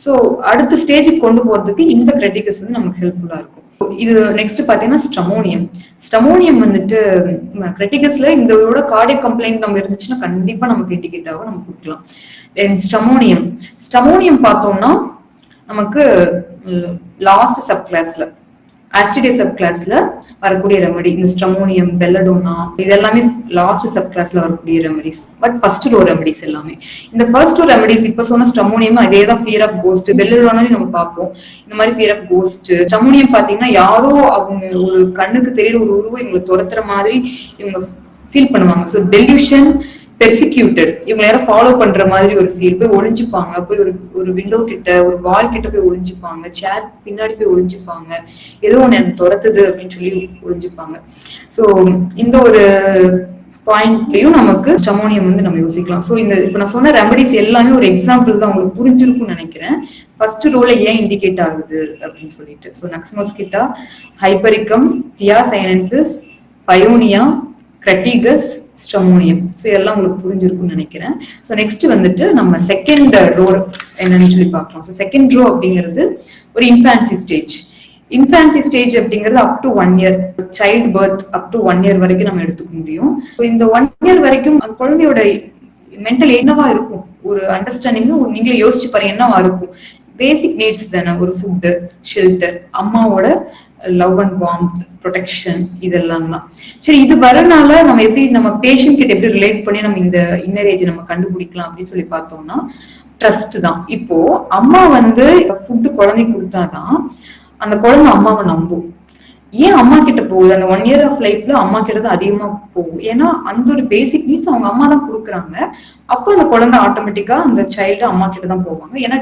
சோ அடுத்த ஸ்டேஜுக்கு கொண்டு போறதுக்கு இந்த கிரெட்டிகஸ் வந்து நமக்கு ஹெல்ப்ஃபுல்லா இருக்கும். இது நெக்ஸ்ட் பாத்தீங்கன்னா ஸ்ட்ரமோனியம். ஸ்ட்ரமோனியம் வந்துட்டு கிரெட்டிகஸ்ல இந்த கார்டியக் கம்ப்ளைண்ட் நம்ம இருந்துச்சுன்னா கண்டிப்பா நமக்கு இண்டிகேட் ஆகும், நம்ம கொடுக்கலாம். ஸ்ட்ரமோனியம் பார்த்தோம்னா நமக்கு லாஸ்ட் சப் கிளாஸ்ல ஆஸ்டிடே சப் கிளாஸ்ல வரக்கூடிய ரெமெடி. இந்த ஸ்ட்ரமோனியம், பெல்லடோனா இதெல்லாமே லாஸ்ட் சப் கிளாஸ்ல வரக்கூடிய remedies. But first row remedies எல்லாமே இந்த ஃபர்ஸ்ட் ரோ ரெமெடிஸ். இப்ப சொன்ன ஸ்ட்ரமோனியம் அதேதான் ஃபியர் ஆஃப் கோஸ்ட், பெல்லடோனாலும் நம்ம பார்ப்போம் இந்த மாதிரி ஃபியர் ஆஃப் கோஸ்ட். ஸ்ட்ரமோனியம் பாத்தீங்கன்னா யாரோ அவங்க ஒரு கண்ணுக்கு தெரியற ஒரு உருவம் இவங்களை துரத்துற மாதிரி இவங்க ஃபீல் பண்ணுவாங்க. ஸோ டெல்யூஷன், பெர்சிக்யூட்டட், இவங்க யாரும் ஃபாலோ பண்ற மாதிரி ஒரு ஃபீல். போய் ஒளிஞ்சுப்பாங்க, போய் ஒரு விண்டோ கிட்ட, ஒரு வால் கிட்ட போய் ஒளிஞ்சுப்பாங்க, சேர் பின்னாடி போய் ஒளிஞ்சுப்பாங்க, ஏதோ ஒண்ணு எனக்கு துரத்துது அப்படின்னு சொல்லி ஒளிஞ்சுப்பாங்க. சோ இந்த ஒரு பாயிண்ட்லயும் நமக்கு ஸ்ட்ரமோனியம் வந்து நம்ம யோசிக்கலாம். சோ இந்த இப்ப நான் சொன்ன ரெமடிஸ் எல்லாமே ஒரு எக்ஸாம்பிள் தான், உங்களுக்கு புரிஞ்சிருக்கும்னு நினைக்கிறேன். ஃபர்ஸ்ட் ரோல ஏன் இண்டிகேட் ஆகுது அப்படின்னு சொல்லிட்டு. சோ நக்ஸ்மோஸ்கிட்டா, ஹைப்பரிகம், தியாசைனன்சிஸ், பயோனியா, கிரெட்டிகஸ், ஸ்ட்ரமோனியம். சோ இதெல்லாம் உங்களுக்கு புரிஞ்சிருக்கும்னு நினைக்கிறேன். சோ நெக்ஸ்ட் வந்துட்டு நம்ம செகண்ட் ரோ என்னன்னு சொல்லி பார்க்கலாம். சோ செகண்ட் ரோ அப்படிங்கிறது ஒரு இன்ஃபான்சி ஸ்டேஜ். இன்ஃபான்சி ஸ்டேஜ் அப்படிங்கிறது அப் to 1 year, child birth up to 1 year வரைக்கும் நம்ம எடுத்துக்க முடியும். இந்த 1 year வரைக்கும் அந்த குழந்தையோட மென்டல் என்னவா இருக்கும், ஒரு அண்டர்ஸ்டாண்டிங் நீங்களே யோசிச்சு பாருங்க என்னவா இருக்கும். பேசிக் நீட்ஸ் தானே, ஒரு ஃபுட்டு, ஷெல்டர், அம்மாவோட லவ் அண்ட் வார்ம்த், ப்ரொடெக்ஷன், இதெல்லாம் தான். சரி, இது வரனால நம்ம எப்படி நம்ம பேஷண்ட் கிட்ட எப்படி ரிலேட் பண்ணி நம்ம இந்த இன்னர் ஏஜ் நம்ம கண்டுபிடிக்கலாம் அப்படின்னு சொல்லி பார்த்தோம்னா ட்ரஸ்ட் தான். இப்போ அம்மா வந்து ஃபுட்டு குழந்தைக்கு கொடுத்தாதான் அந்த குழந்தை அம்மாவை நம்பும். ஏன் அம்மா கிட்ட போகுது, அந்த 1 year ஆஃப் லைஃப்ல அம்மா கிட்ட தான் அதிகமா போகும். ஏன்னா அந்த ஒரு பேசிக் நீட்ஸ் அவங்க அம்மா தான் கொடுக்குறாங்க. அப்போ அந்த குழந்தை ஆட்டோமேட்டிக்கா அந்த சைல்டு அம்மா கிட்ட தான் போவாங்க. ஏன்னா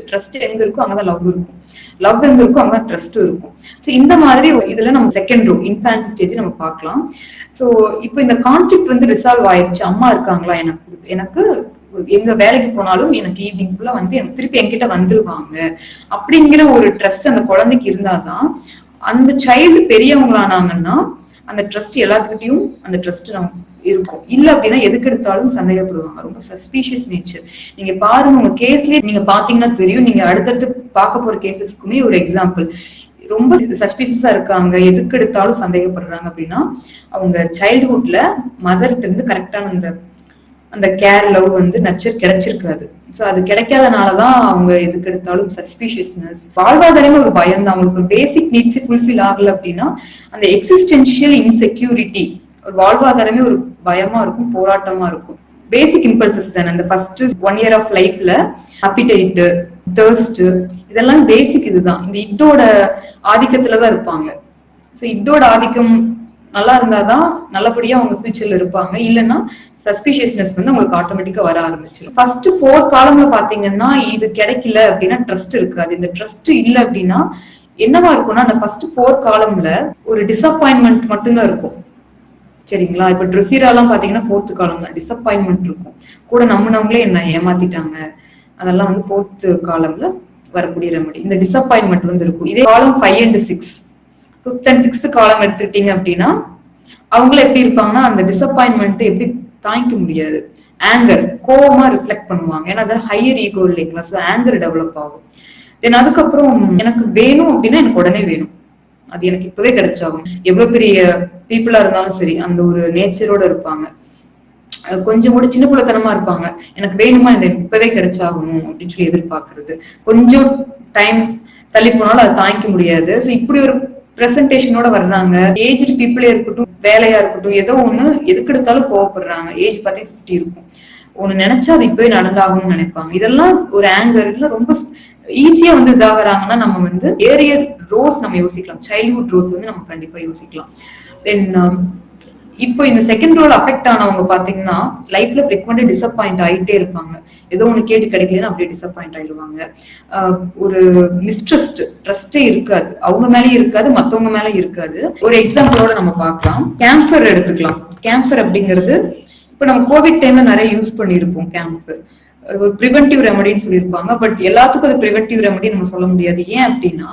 ட்ரஸ்ட் எங்க இருக்கும் அங்கதான் லவ் இருக்கும், லவ் எங்க இருக்கும் அங்கதான் ட்ரஸ்ட் இருக்கும். சோ இந்த மாதிரி இதுல நம்ம செகண்ட் ரோ இன்ஃபான்சி ஸ்டேஜ் நம்ம பார்க்கலாம். சோ இப்போ இந்த கான்ஃபிளிக்ட் வந்து ரிசால்வ் ஆயிடுச்சு, அம்மா இருக்காங்களா எனக்கு எங்க வேலைக்கு போனாலும் எனக்கு ஈவினிங் ஃபுல்லா வந்து எனக்கு திருப்பி என்கிட்ட வந்துருவாங்க அப்படிங்கிற ஒரு ட்ரஸ்ட் அந்த குழந்தைக்கு இருந்தாதான் அந்த சைல்டு பெரியவங்களானாங்கன்னா அந்த ட்ரஸ்ட் எல்லாத்துக்கிட்டையும் அந்த ட்ரஸ்ட் இருக்கும். இல்ல அப்படின்னா எதுக்கு எடுத்தாலும் சந்தேகப்படுவாங்க, ரொம்ப சஸ்பீஷியஸ் நேச்சர். நீங்க பாருங்க உங்க கேஸ்லயே நீங்க பாத்தீங்கன்னா தெரியும். நீங்க அடுத்தடுத்து பார்க்க போற கேசஸ்க்குமே ஒரு எக்ஸாம்பிள். ரொம்ப சஸ்பிஷியஸா இருக்காங்க, எதுக்கு எடுத்தாலும் சந்தேகப்படுறாங்க அப்படின்னா அவங்க சைல்ட்ஹுட்ல மதர்கிட்ட இருந்து கரெக்டான அந்த அந்த கேர் லவ் வந்து நர்ச்சர் கிடைச்சிருக்காது. சோ அது கிடைக்காதனாலதான் அவங்க எதுக்கு எடுத்தாலும் சஸ்பிஷியஸ்னஸ், வாழ்வாதாரமே ஒரு பயம் தான். அவங்களுக்கு பேசிக் நீட்ஸ் ஃபுல்ஃபில் ஆகல அப்படின்னா அந்த எக்ஸிஸ்டென்ஷியல் இன்செக்யூரிட்டி, ஒரு வாழ்வாதாரமே ஒரு பயமா இருக்கும், போராட்டமா இருக்கும். பேசிக் இம்பல்சஸ் தானே அந்த ஃபர்ஸ்ட் 1 year ஆஃப் லைஃப்ல. அப்பிடைட், தர்ஸ்ட், இதெல்லாம் பேசிக். இதுதான் இந்த இட்டோட ஆதிக்கத்துலதான் இருப்பாங்க. சோ இட்டோட ஆதிக்கம் நல்லா இருந்தாதான் நல்லபடியா அவங்க ஃபியூச்சர்ல இருப்பாங்க. இல்லைன்னா சஸ்பிஷியஸ்னஸ் வந்து உங்களுக்கு ஆட்டோமேட்டிக்கா வர ஆரம்பிச்சிடும். ஃபர்ஸ்ட் 4 காலம்ல பாத்தீங்கன்னா இது கிடைக்கல அப்படின்னா ட்ரஸ்ட் இருக்காது. இந்த ட்ரஸ்ட் இல்ல அப்படின்னா என்னவா இருக்கும்னா அந்த ஃபர்ஸ்ட் 4 காலம்ல ஒரு டிசப்பாயின்மெண்ட் மட்டும்தான் இருக்கும். சரிங்களா? இப்ப ட்ரெஸிரா எல்லாம் பாத்தீங்கன்னா 4th காலம் தான், டிசப்பாயின்மெண்ட் இருக்கும். கூட நம்மளே என்ன ஏமாத்திட்டாங்க, அதெல்லாம் வந்து 4th காலம்ல வரக்கூடிய ரெமடி. இந்த டிசப்பாயின்மெண்ட் வந்து இருக்கும். இதே காலம் 5 and 6, 5th and 6th காலம் எடுத்துக்கிட்டீங்க அப்படின்னா அவங்கள எப்படி இருப்பாங்கன்னா அந்த டிசப்பாயின்மெண்ட் எப்படி தாங்கிக்க முடியாது, ஆங்கர், கோவமா ரிஃப்ளெக்ட் பண்ணுவாங்க. ஏன்னா அதான் ஹையர் ஈகோ இல்லைங்களா? ஸோ ஆங்கர் டெவலப் ஆகும். தென் அதுக்கப்புறம் எனக்கு வேணும் அப்படின்னா எனக்கு உடனே வேணும், அது எனக்கு இப்பவே கிடைச்சாகும். எவ்வளவு பெரிய பீப்புளா இருந்தாலும் சரி அந்த ஒரு நேச்சரோட இருப்பாங்க. கொஞ்சம் கூட சின்ன குலத்தனமா இருப்பாங்க, எனக்கு வேணுமா இந்த இப்பவே கிடைச்சாகணும் அப்படின்னு சொல்லி எதிர்பார்க்கறது. கொஞ்சம் டைம் தள்ளி போனாலும் அதை தாங்கிக்க முடியாது. ஸோ இப்படி ஒரு பிரசன்டேஷனோட வர்றாங்க. ஏஜ்டு பீப்புளே இருக்கட்டும், வேலையா இருக்கட்டும், ஏதோ ஒண்ணு எதுக்கு எடுத்தாலும் கோவப்படுறாங்க. ஏஜ் பார்த்தே 50 இருக்கும், ஒண்ணு நினைச்சா அது இப்பவே நடந்தாகணும்னு நினைப்பாங்க. இதெல்லாம் ஒரு ஆங்கர்ல ரொம்ப ஈஸியா வந்து இதாகிறாங்கன்னா நம்ம வந்து ஏரியர் ரோஸ் நம்ம யோசிக்கலாம், சைல்ட்ஹுட் ரோஸ் வந்து நம்ம கண்டிப்பா யோசிக்கலாம். தென் இப்போ இந்த செகண்ட் ரோல் அஃபெக்ட் ஆனவங்க பாத்தீங்கன்னா லைஃப்ல ஃப்ரீக்வெண்டா டிசப்பாயிண்ட் ஆயிட்டே இருப்பாங்க. ஏதோ ஒண்ணு கேட்டு கிடைக்கலன்னா அப்படியே டிசப்பாயிண்ட் ஆயிடுவாங்க. ஒரு மிஸ்ட்ரஸ்ட், ட்ரஸ்டே இருக்காது, அவங்க மேலேயும் இருக்காது, மத்தவங்க மேல இருக்காது. ஒரு எக்ஸாம்பிளோட நம்ம பார்க்கலாம். கேம்பர் எடுத்துக்கலாம். கேம்பர் அப்படிங்கிறது இப்ப நம்ம கோவிட் டைம்ல நிறைய யூஸ் பண்ணியிருப்போம். கேம்பர் ஒரு ப்ரிவென்டிவ் ரெமடின்னு சொல்லியிருப்பாங்க. பட் எல்லாத்துக்கும் அது ப்ரிவென்டிவ் ரெமடி நம்ம சொல்ல முடியாது. ஏன் அப்படின்னா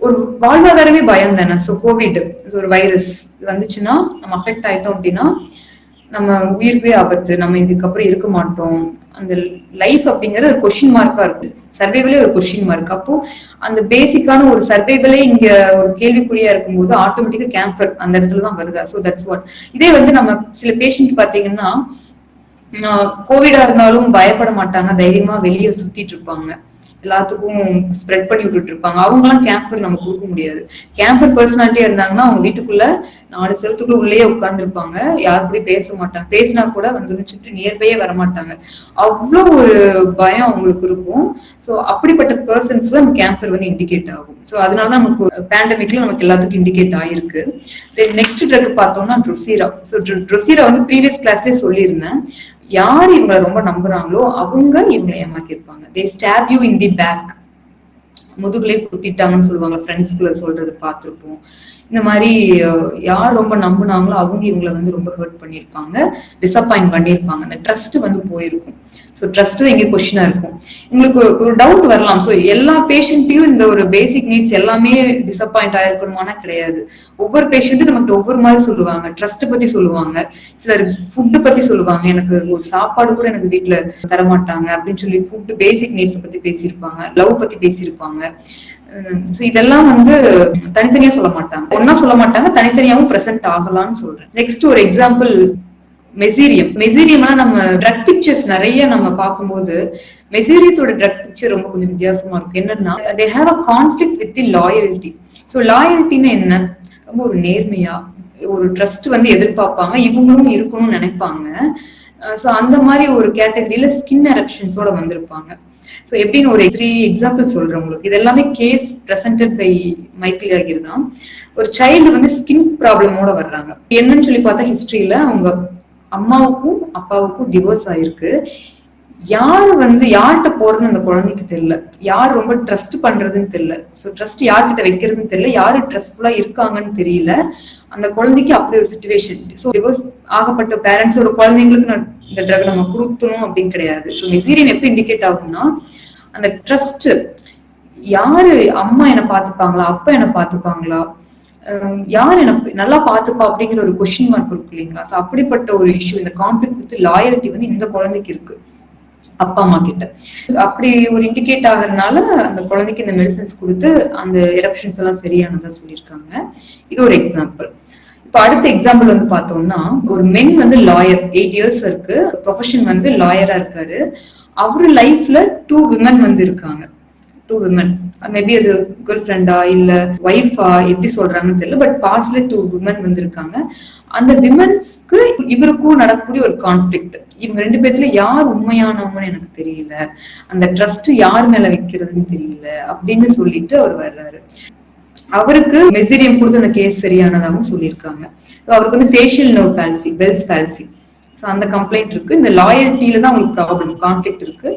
ஒரு வாழ்வாதாரமே பயம் தானே. ஸோ கோவிட் ஒரு வைரஸ் வந்துச்சுன்னா நம்ம அஃபெக்ட் ஆயிட்டோம் அப்படின்னா நம்ம உயிருக்கே ஆபத்து, நம்ம இதுக்கப்புறம் இருக்க மாட்டோம். அந்த லைஃப் அப்படிங்கிறது ஒரு கொஸ்டின் மார்க்கா இருக்கும், சர்வைவலே ஒரு கொஸ்டின் மார்க். அப்போ அந்த பேசிக்கான ஒரு சர்வைவலே இங்க ஒரு கேள்விக்குறியா இருக்கும்போது ஆட்டோமேட்டிக்கா கேம்பர் அந்த இடத்துலதான் வருதா. So that's what. இதே வந்து நம்ம சில பேஷண்ட் பாத்தீங்கன்னா கோவிடா இருந்தாலும் பயப்பட மாட்டாங்க, தைரியமா வெளியே சுத்திட்டு இருப்பாங்க, எல்லாத்துக்கும் ஸ்ப்ரெட் பண்ணி விட்டுட்டு இருப்பாங்க. அவங்க எல்லாம் கேம்பர் நம்ம கொடுக்க முடியாது. கேம்பர் பர்சனாலிட்டியா இருந்தாங்கன்னா அவங்க வீட்டுக்குள்ள 4 செவத்துக்குள்ள உள்ளே உட்கார்ந்துருப்பாங்க, யாரு கூட பேச மாட்டாங்க, பேசினா கூட வந்து சுற்றி நியர்பையே வரமாட்டாங்க. அவ்வளவு ஒரு பயம் அவங்களுக்கு இருக்கும். ஸோ அப்படிப்பட்ட பர்சன்ஸ் தான் கேம்பர் வந்து இண்டிகேட் ஆகும். ஸோ அதனாலதான் நமக்கு பேண்டமிக்ல நமக்கு எல்லாத்துக்கும் இண்டிகேட் ஆயிருக்கு. நெக்ஸ்ட் ட்ரக் பார்த்தோம்னா ட்ரொசீரா. ஸோ ட்ரொசீரா வந்து ப்ரீவியஸ் கிளாஸ்லயே சொல்லியிருந்தேன். யார் இவங்களை ரொம்ப நம்புறாங்களோ அவங்க இவங்களை ஏமாத்திருப்பாங்க. They stab you in the back, முதுகுலே குத்திட்டாங்கன்னு சொல்லுவாங்க, ஃப்ரெண்ட்ஸ்குள்ள சொல்றது பார்த்திருப்போம். இந்த மாதிரி யார் ரொம்ப நம்புனாங்களோ அவங்க இவங்களை வந்து ரொம்ப ஹர்ட் பண்ணிருப்பாங்க, டிசப்பாயிண்ட் பண்ணிருப்பாங்க. அந்த ட்ரஸ்ட் வந்து போயிருக்கும். ஸோ ட்ரஸ்ட் தான் இங்க கொஸ்டினா இருக்கும். உங்களுக்கு ஒரு டவுட் வரலாம், ஸோ எல்லா பேஷண்ட்டையும் இந்த ஒரு பேசிக் நீட்ஸ் எல்லாமே டிசப்பாயிண்ட் ஆயிருக்கணுமானா கிடையாது. ஒவ்வொரு பேஷண்ட்டும் நமக்கு ஒவ்வொரு மாதிரி சொல்லுவாங்க. ட்ரஸ்ட் பத்தி சொல்லுவாங்க, சிலர் ஃபுட்டு பத்தி சொல்லுவாங்க, எனக்கு ஒரு சாப்பாடு கூட எனக்கு வீட்டுல தரமாட்டாங்க அப்படின்னு சொல்லி ஃபுட் பேசிக் நீட்ஸ் பத்தி பேசியிருப்பாங்க, லவ் பத்தி பேசியிருப்பாங்க. இதெல்லாம் வந்து தனித்தனியா சொல்ல மாட்டாங்க, ஒன்னா சொல்ல மாட்டாங்க, தனித்தனியாவும் பிரசன்ட் ஆகலாம்னு சொல்றேன். நெக்ஸ்ட் ஒரு எக்ஸாம்பிள் மெசீரியம். மெசீரியம்னா நம்ம ட்ரக் பிக்சர்ஸ் நிறைய நம்ம பார்க்கும்போது மெசீரியத்தோட ட்ரக் பிக்சர் ரொம்ப கொஞ்சம் வித்தியாசமா இருக்கும். என்னன்னா they have a conflict with the loyalty. So லாயல்ட்டின்னு என்ன, ரொம்ப ஒரு நேர்மையா ஒரு ட்ரஸ்ட் வந்து எதிர்பார்ப்பாங்க, இவங்களும் இருக்கணும்னு நினைப்பாங்க. ஸோ அந்த மாதிரி ஒரு கேட்டகரியில ஸ்கின் எரப்ஷன்ஸோட வந்திருப்பாங்க. ஸோ எப்படின்னு ஒரு 3 எக்ஸாம்பிள் சொல்றேன் உங்களுக்கு. இது எல்லாமே கேஸ் பிரசன்டட் பை மைக்கேல் யாகிர் தான். ஒரு சைல்டு வந்து ஸ்கின் ப்ராப்ளமோட வர்றாங்க. என்னன்னு சொல்லி பார்த்தா ஹிஸ்டரியில அவங்க அம்மாவுக்கும் அப்பாவுக்கும் டிவோர்ஸ் ஆயிருக்கு. யாரு வந்து யார்கிட்ட போறதுன்னு அந்த குழந்தைக்கு தெரியல, யார் ரொம்ப ட்ரஸ்ட் பண்றதுன்னு தெரியல. ஸோ ட்ரஸ்ட் யார்கிட்ட வைக்கிறதுன்னு தெரியல, யாரு ட்ரஸ்ட்ஃபுல்லா இருக்காங்கன்னு தெரியல. அந்த குழந்தைக்கு அப்படி ஒரு சிச்சுவேஷன். ஸோ டிவோர்ஸ் ஆகப்பட்ட பேரண்ட்ஸோட குழந்தைங்களுக்கு இந்த ட்ரக் நம்ம கொடுக்கணும் அப்படின்னு கிடையாது. ஸோ மெசீரியன் எப்படி இண்டிகேட் ஆகும்னா அந்த ட்ரஸ்ட், யாரு அம்மா என்ன பாத்துப்பாங்களா, அப்பா என்ன பாத்துப்பாங்களா, யார் எனக்கு நல்லா பாத்துப்பா அப்படிங்கிற ஒரு கொஸ்டின் மார்க் இருக்கு இல்லைங்களா. ஸோ அப்படிப்பட்ட ஒரு இஷ்யூ, இந்த கான்ஃபிளிக்ட் வித் லாயல்ட்டி வந்து இந்த குழந்தைக்கு இருக்கு. அப்பா அம்மா கிட்ட. அப்படி ஒரு இண்டிகேட் ஆகுறதுனால அந்த குழந்தைக்கு இந்த மெடிசன்ஸ் கொடுத்து அந்த எரப்ஷன்ஸ் எல்லாம் சரியானதா சொல்லியிருக்காங்க. இது ஒரு எக்ஸாம்பிள். இப்ப அடுத்த எக்ஸாம்பிள் வந்து பார்த்தோம்னா, ஒரு மென் வந்து லாயர், 8 இயர்ஸ் இருக்கு, ப்ரொஃபஷன் வந்து லாயரா இருக்காரு. அவரு லைஃப்ல 2 விமன் வந்து இருக்காங்க. 2 விமன், மேபி அது கேர்ள் ஃப்ரெண்டா இல்ல ஒய்ஃபா எப்படி சொல்றாங்கன்னு தெரியல, பட் பாஸ்ட்ல 2 விமன் வந்து இருக்காங்க. அந்த விமன்ஸ்க்கு இவருக்கும் நடக்கக்கூடிய ஒரு கான்ஃபிளிக்ட். இவங்க 2 பேர்த்துல யார் உண்மையானவங்கன்னு எனக்கு தெரியல, அந்த ட்ரஸ்ட் யார் மேல வைக்கிறதுன்னு தெரியல அப்படின்னு சொல்லிட்டு அவர் வர்றாரு. அவருக்கு மெசிரியம் கொடுத்து அந்த கேஸ் சரியானதாகவும் சொல்லியிருக்காங்க. அவருக்கு வந்து facial nerve palsy, Bell's palsy, அந்த கம்ப்ளைண்ட் இருக்கு. இந்த லாயல்ட்டியில தான் அவங்களுக்கு ப்ராப்ளம், கான்ஃபிளிக்ட் இருக்கு.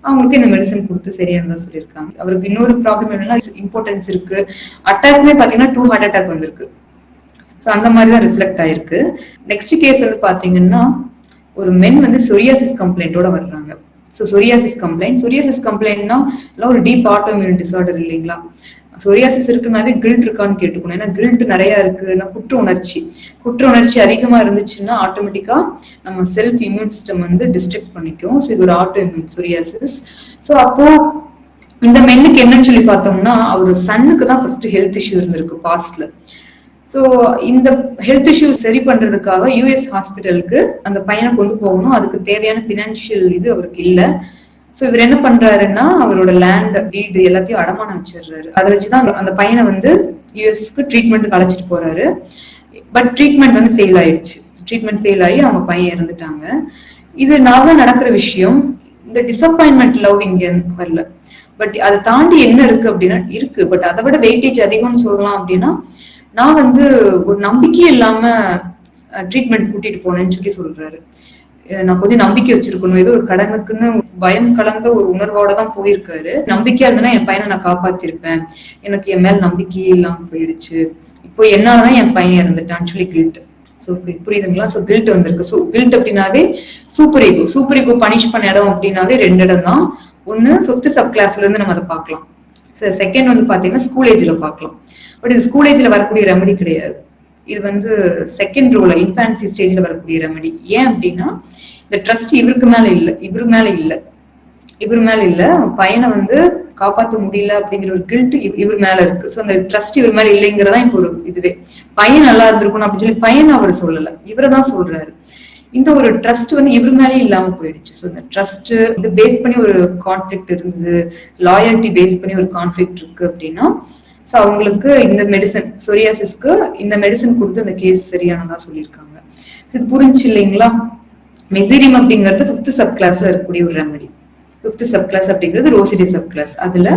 அவங்களுக்கு இந்த மெடிசன் கொடுத்து சரியானதா சொல்லியிருக்காங்க. அவருக்கு இன்னொரு ப்ராப்ளம் என்னன்னா இம்பார்ட்டன்ஸ் இருக்கு. அட்டாக்மே பாத்தீங்கன்னா 2 ஹார்ட் அட்டாக் வந்திருக்கு. அந்த மாதிரிதான் ரிஃப்ளெக்ட் ஆயிருக்கு. நெக்ஸ்ட் கேஸ் வந்து பாத்தீங்கன்னா, ஒரு மென் வந்து சொரியாசிஸ் கம்ப்ளைண்டோட வர்றாங்க. சொரியாசிஸ் கம்ப்ளைண்ட்னா ஒரு டீப் ஆட்டோ இம்யூன் டிசார்டர் இல்லைங்களா. சொரியாசிஸ் இருக்குனாவே கில்ட் இருக்கான்னு கேட்டுக்கணும். ஏன்னா கில்ட் நிறைய இருக்குன்னா குற்ற உணர்ச்சி அதிகமா இருந்துச்சுன்னா ஆட்டோமேட்டிக்கா நம்ம செல்ஃப் இம்யூன் சிஸ்டம் வந்து டிஸ்ட்ரக்ட் பண்ணிக்கும். இது ஒரு ஆட்டோ இம்யூன் சொரியாசிஸ். அப்போ இந்த மென்னுக்கு என்னன்னு சொல்லி பார்த்தோம்னா, அவரு சன்னுக்கு தான் ஃபர்ஸ்ட் ஹெல்த் இஷ்யூ இருந்திருக்கு பாஸ்ட்ல. இந்த ஹெல்த் இஷ்யூ சரி பண்றதுக்காக யூஎஸ் ஹாஸ்பிட்டலுக்கு அந்த பையனை கொண்டு போகணும். அதுக்கு தேவையான பினான்சியல் இது அவருக்கு இல்ல. இவர் என்ன பண்றாருன்னா, அவரோட லேண்ட், வீடு எல்லாத்தையும் அடமானம் வச்சிடுறாரு. அதை வச்சுதான் அந்த பையனை வந்து யூஎஸ்க்கு ட்ரீட்மெண்ட் அழைச்சிட்டு போறாரு. பட் ட்ரீட்மெண்ட் வந்து ஃபெயில் ஆயிடுச்சு. ஆகி அவங்க பையன் இறந்துட்டாங்க. இது நார்மலா நடக்கிற விஷயம். இந்த டிசப்பாயின்மெண்ட் லவ் இங்க வரல. பட் அதை தாண்டி என்ன இருக்கு அப்படின்னா இருக்கு. பட் அதை விட வெயிட்டேஜ் அதிகம்னு சொல்லலாம். அப்படின்னா நான் வந்து ஒரு நம்பிக்கை இல்லாம ட்ரீட்மெண்ட் கூட்டிட்டு போனேன்னு சொல்லி சொல்றாரு. நான் கொஞ்சம் நம்பிக்கை வச்சிருக்கணும், ஏதோ ஒரு கடனுக்குன்னு பயம் கலந்த ஒரு உணர்வோட தான் போயிருக்காரு. நம்பிக்கையா இருந்தேன்னா என் பையனை நான் காப்பாத்திருப்பேன், எனக்கு என் மேல நம்பிக்கையே இல்லாம போயிடுச்சு, இப்போ என்னாலதான் என் பையன் இறந்துட்டான்னு சொல்லி கில்ட். புரியுதுங்களா? கில்ட் வந்திருக்கு. கில்ட் அப்படின்னாவே சூப்பர் ஈகோ பனிஷ் பண்ண இடம் அப்படின்னாவே 2 இடம் தான். ஒண்ணு 5th சப் கிளாஸ்ல இருந்து நம்ம அதை பார்க்கலாம். செகண்ட் வந்து பாத்தீங்கன்னா ஸ்கூல் ஏஜ்ல பார்க்கலாம். பட் இது ஸ்கூல் ஏஜ்ல வரக்கூடிய ரெமெடி கிடையாது. இது வந்து செகண்ட் ரோல இன்ஃபான்சி ஸ்டேஜ்ல வரக்கூடிய ரெமெடி. ஏன் அப்படின்னா, இந்த ட்ரஸ்ட் இவருக்கு மேல இல்ல, இவர் மேல இல்ல, பையனை வந்து காப்பாற்ற முடியல அப்படிங்கிற ஒரு கில்ட் இவர் மேல இருக்கு. அந்த ட்ரஸ்ட் இவர் மேல இல்லைங்கிறதா இப்போ ஒரு இதுவே. பையன் நல்லா இருந்திருக்கணும் அப்படின்னு சொல்லி பையன் அவர் சொல்லல, இவரதான் சொல்றாரு. இந்த ஒரு ட்ரஸ்ட் வந்து இவர் மேலே இல்லாம போயிடுச்சு. இந்த ட்ரஸ்ட் இது பேஸ் பண்ணி ஒரு கான்ஃபிளிக்ட் இருந்தது, லாயல்ட்டி பேஸ் பண்ணி ஒரு கான்ஃபிளிக்ட் இருக்கு அப்படின்னா அவங்களுக்கு இந்த மெடிசன், சொரியாசிஸ்க்கு இந்த மெடிசன் கொடுத்து அந்த கேஸ் சரியானதா சொல்லியிருக்காங்க. இது புரிஞ்சு இல்லைங்களா? மெசிரியம் அப்படிங்கிறது 5th சப் கிளாஸ்ல இருக்கக்கூடிய ஒரு ரெமெடி. 5th சப் கிளாஸ் அப்படிங்கிறது ரோசிடி சப் கிளாஸ். அதுல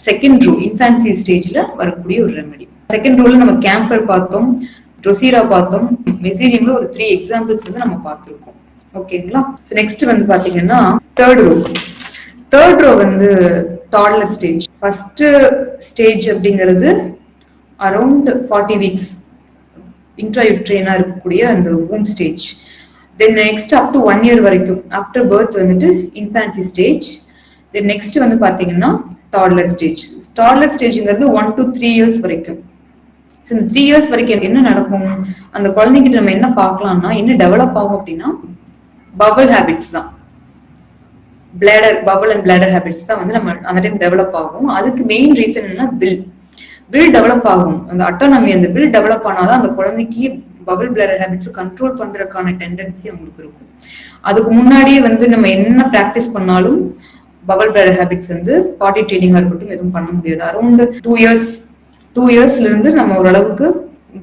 செகண்ட் ரோ இன்ஃபான்சி ஸ்டேஜ்ல வரக்கூடிய ஒரு ரெமெடி. செகண்ட் ரோல நம்ம கேம்பர் பார்த்தோம், ட்ரொசீரா பார்த்தோம், மெசிரியம்ல ஒரு 3 எக்ஸாம்பிள்ஸ் வந்து நம்ம பார்த்திருக்கோம். ஓகேங்களா? நெக்ஸ்ட் வந்து பாத்தீங்கன்னா தேர்ட் ரோ வந்து டாட்லர் ஸ்டேஜ். ஃபர்ஸ்ட் ஸ்டேஜ் அப்படிங்கிறது அரௌண்ட் 40 வீக்ஸ் இன்ட்ராயூட்ரைனா இருக்கக்கூடிய அந்த womb stage. Then next up to 1 year வரைக்கும் ஆஃப்டர் பர்த் வந்துட்டு இன்ஃபான்சி ஸ்டேஜ். தென் நெக்ஸ்ட் வந்து பாத்தீங்கன்னா டாட்லர் ஸ்டேஜ். டாட்லர் ஸ்டேஜ்ங்கிறது 1 to 3 இயர்ஸ் வரைக்கும். இந்த 3 இயர்ஸ் வரைக்கும் என்ன நடக்கும், அந்த குழந்தைகிட்ட நம்ம என்ன பார்க்கலாம்னா, என்ன டெவலப் ஆகும் அப்படின்னா பவல் ஹேபிட்ஸ் தான். பவல் அண்ட் பிளாடர் ஹேபிட்ஸ் தான் வந்து நம்ம அந்த டைம் டெவலப் ஆகும். அதுக்கு மெயின் ரீசன் என்னன்னா வில் டெவலப் ஆகும். அந்த அட்டானமி, அந்த வில் டெவலப் ஆனாதான் அந்த குழந்தைக்கு பவல் பிளாடர் ஹேபிட்ஸ் கண்ட்ரோல் பண்றதுக்கான டெண்டன்சி அவங்களுக்கு இருக்கும். அதுக்கு முன்னாடியே வந்து நம்ம என்ன பிராக்டிஸ் பண்ணாலும் பவல் பிளாடர் ஹேபிட்ஸ் வந்து பாட்டி ட்ரைனிங்கா இருக்கட்டும் எதுவும் பண்ண முடியாது. அரௌண்ட் 2 இயர்ஸ்ல இருந்து நம்ம ஓரளவுக்கு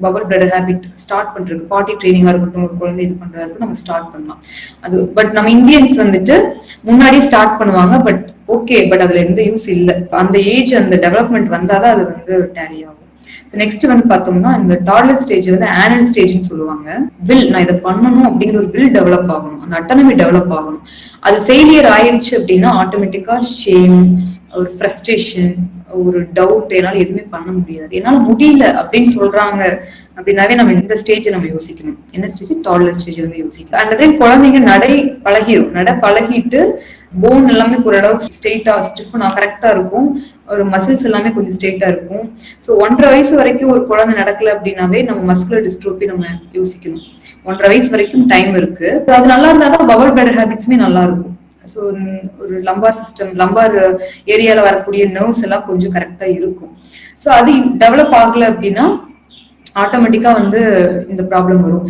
பவல் பிளட் ஹேபிட் ஸ்டார்ட் பண்றது, பாட்டி ட்ரைனிங்கா இருக்கட்டும், ஒரு குழந்தை இது பண்றதா நம்ம ஸ்டார்ட் பண்ணலாம். அது பட் நம்ம இந்தியன்ஸ் வந்துட்டு முன்னாடி ஸ்டார்ட் பண்ணுவாங்க. பட் ஓகே, பட் அதுல எந்த யூஸ் இல்ல. அந்த ஏஜ், அந்த டெவலப்மெண்ட் வந்தாதான் அது வந்து டேலி ஆகும். நெக்ஸ்ட் வந்து பார்த்தோம்னா இந்த டாட்லர் ஸ்டேஜ் வந்து ஆனல் ஸ்டேஜ்னு சொல்லுவாங்க. வில், நான் இதை பண்ணணும் அப்படிங்கிற ஒரு வில் டெவலப் ஆகணும், அந்த அட்டானமி டெவலப் ஆகணும். அது ஃபெயிலியர் ஆயிடுச்சு அப்படின்னா ஆட்டோமேட்டிக்கா ஷேம், ஒரு ஃப்ரஸ்ட்ரேஷன், ஒரு டவுட், என்னால எதுவுமே பண்ண முடியாது, என்னால முடியல அப்படின்னு சொல்றாங்க அப்படின்னாவே நம்ம இந்த ஸ்டேஜ் நம்ம யோசிக்கணும். என்ன ஸ்டேஜ்? டாட்லர் ஸ்டேஜ் வந்து யோசிக்கணும். அந்த டைம் குழந்தைங்க நட பழகிட்டு போன் எல்லாமே ஓரளவு ஸ்ட்ரெயிட்டா ஸ்டிஃபனா கரெக்டா இருக்கும், ஒரு மசில்ஸ் எல்லாமே கொஞ்சம் ஸ்ட்ரெயிட்டா இருக்கும். 1.5 வயசு வரைக்கும் ஒரு குழந்தை நடக்கல அப்படின்னாவே நம்ம மஸ்குலர் டிஸ்ட்ரோபி நம்ம யோசிக்கணும். 1.5 வயசு வரைக்கும் டைம் இருக்கு. அது நல்லா இருந்தாதான் பவல் பிளட் ஹேபிட்ஸ்மே நல்லா இருக்கும். ஸோ ஒரு லம்பார் சிஸ்டம், லம்பார் ஏரியால வரக்கூடிய நர்வ்ஸ் எல்லாம் கொஞ்சம் கரெக்டா இருக்கும். ஸோ அது டெவலப் ஆகல அப்படின்னா ஆட்டோமேட்டிக்கா வந்து இந்த ப்ராப்ளம் வரும்.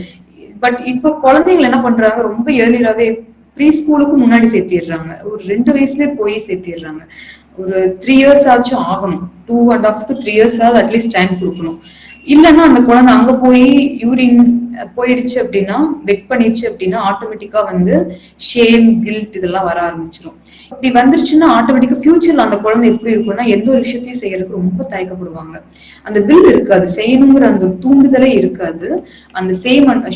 பட் இப்போ குழந்தைங்க என்ன பண்றாங்க, ரொம்ப ஏர்லியராவே ப்ரீ ஸ்கூலுக்கு முன்னாடி சேர்த்திடுறாங்க. ஒரு 2 வயசுலயே போய் சேர்த்திடுறாங்க. ஒரு 3 இயர்ஸ் ஆச்சும் ஆகணும். 2.5 to 3 இயர்ஸ் ஆகுது அட்லீஸ்ட் டைம் கொடுக்கணும். இல்லைன்னா அந்த குழந்தை அங்க போய் யூரின் போயிடுச்சு அப்படின்னா, வெட் பண்ணிடுச்சு அப்படின்னா ஆட்டோமேட்டிக்கா வந்து ஷேம், கில்ட் இதெல்லாம் வர ஆரம்பிச்சிடும். இப்படி வந்துருச்சுன்னா ஆட்டோமேட்டிக்கா ஃபியூச்சர்ல அந்த குழந்தை எப்படி இருக்கும்னா எந்த ஒரு விஷயத்தையும் செய்யறதுக்கு ரொம்ப தயக்கப்படுவாங்க. அந்த வில் இருக்காது, செய்யணுங்கிற அந்த தூண்டுதலே இருக்காது. அந்த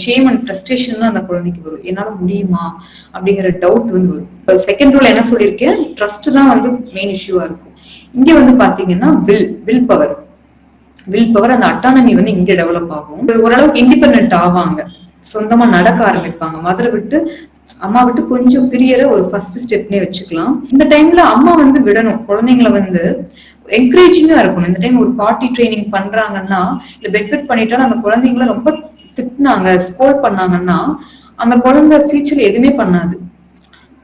ஷேம் அண்ட் ஃப்ரஸ்ட்ரேஷன் அந்த குழந்தைக்கு வரும். என்னால முடியுமா அப்படிங்கிற டவுட் வந்து வரும். செகண்ட் ரூல் என்ன சொல்லியிருக்கேன், ட்ரஸ்ட் தான் வந்து மெயின் இஷ்யூவா இருக்கும். இங்க வந்து பாத்தீங்கன்னா வில் பவர், அந்த அட்டானமி வந்து இங்க டெவலப் ஆகும். ஓரளவுக்கு இண்டிபெண்ட் ஆவாங்க, சொந்தமா நடக்க ஆரம்பிப்பாங்க. மதரை விட்டு அம்மா விட்டு கொஞ்சம் பிரியற ஒரு ஃபர்ஸ்ட் ஸ்டெப்னே வச்சுக்கலாம். இந்த டைம்ல அம்மா வந்து விடணும், குழந்தைங்களை வந்து என்கரேஜிங்கா இருக்கணும். இந்த டைம் ஒரு பார்ட்டி ட்ரைனிங் பண்றாங்கன்னா, இல்ல பெட் பண்ணிட்டாலும் அந்த குழந்தைங்களை ரொம்ப திட்டினாங்க, ஸ்கோல் பண்ணாங்கன்னா அந்த குழந்தை ஃபியூச்சர்ல எதுவுமே பண்ணாது.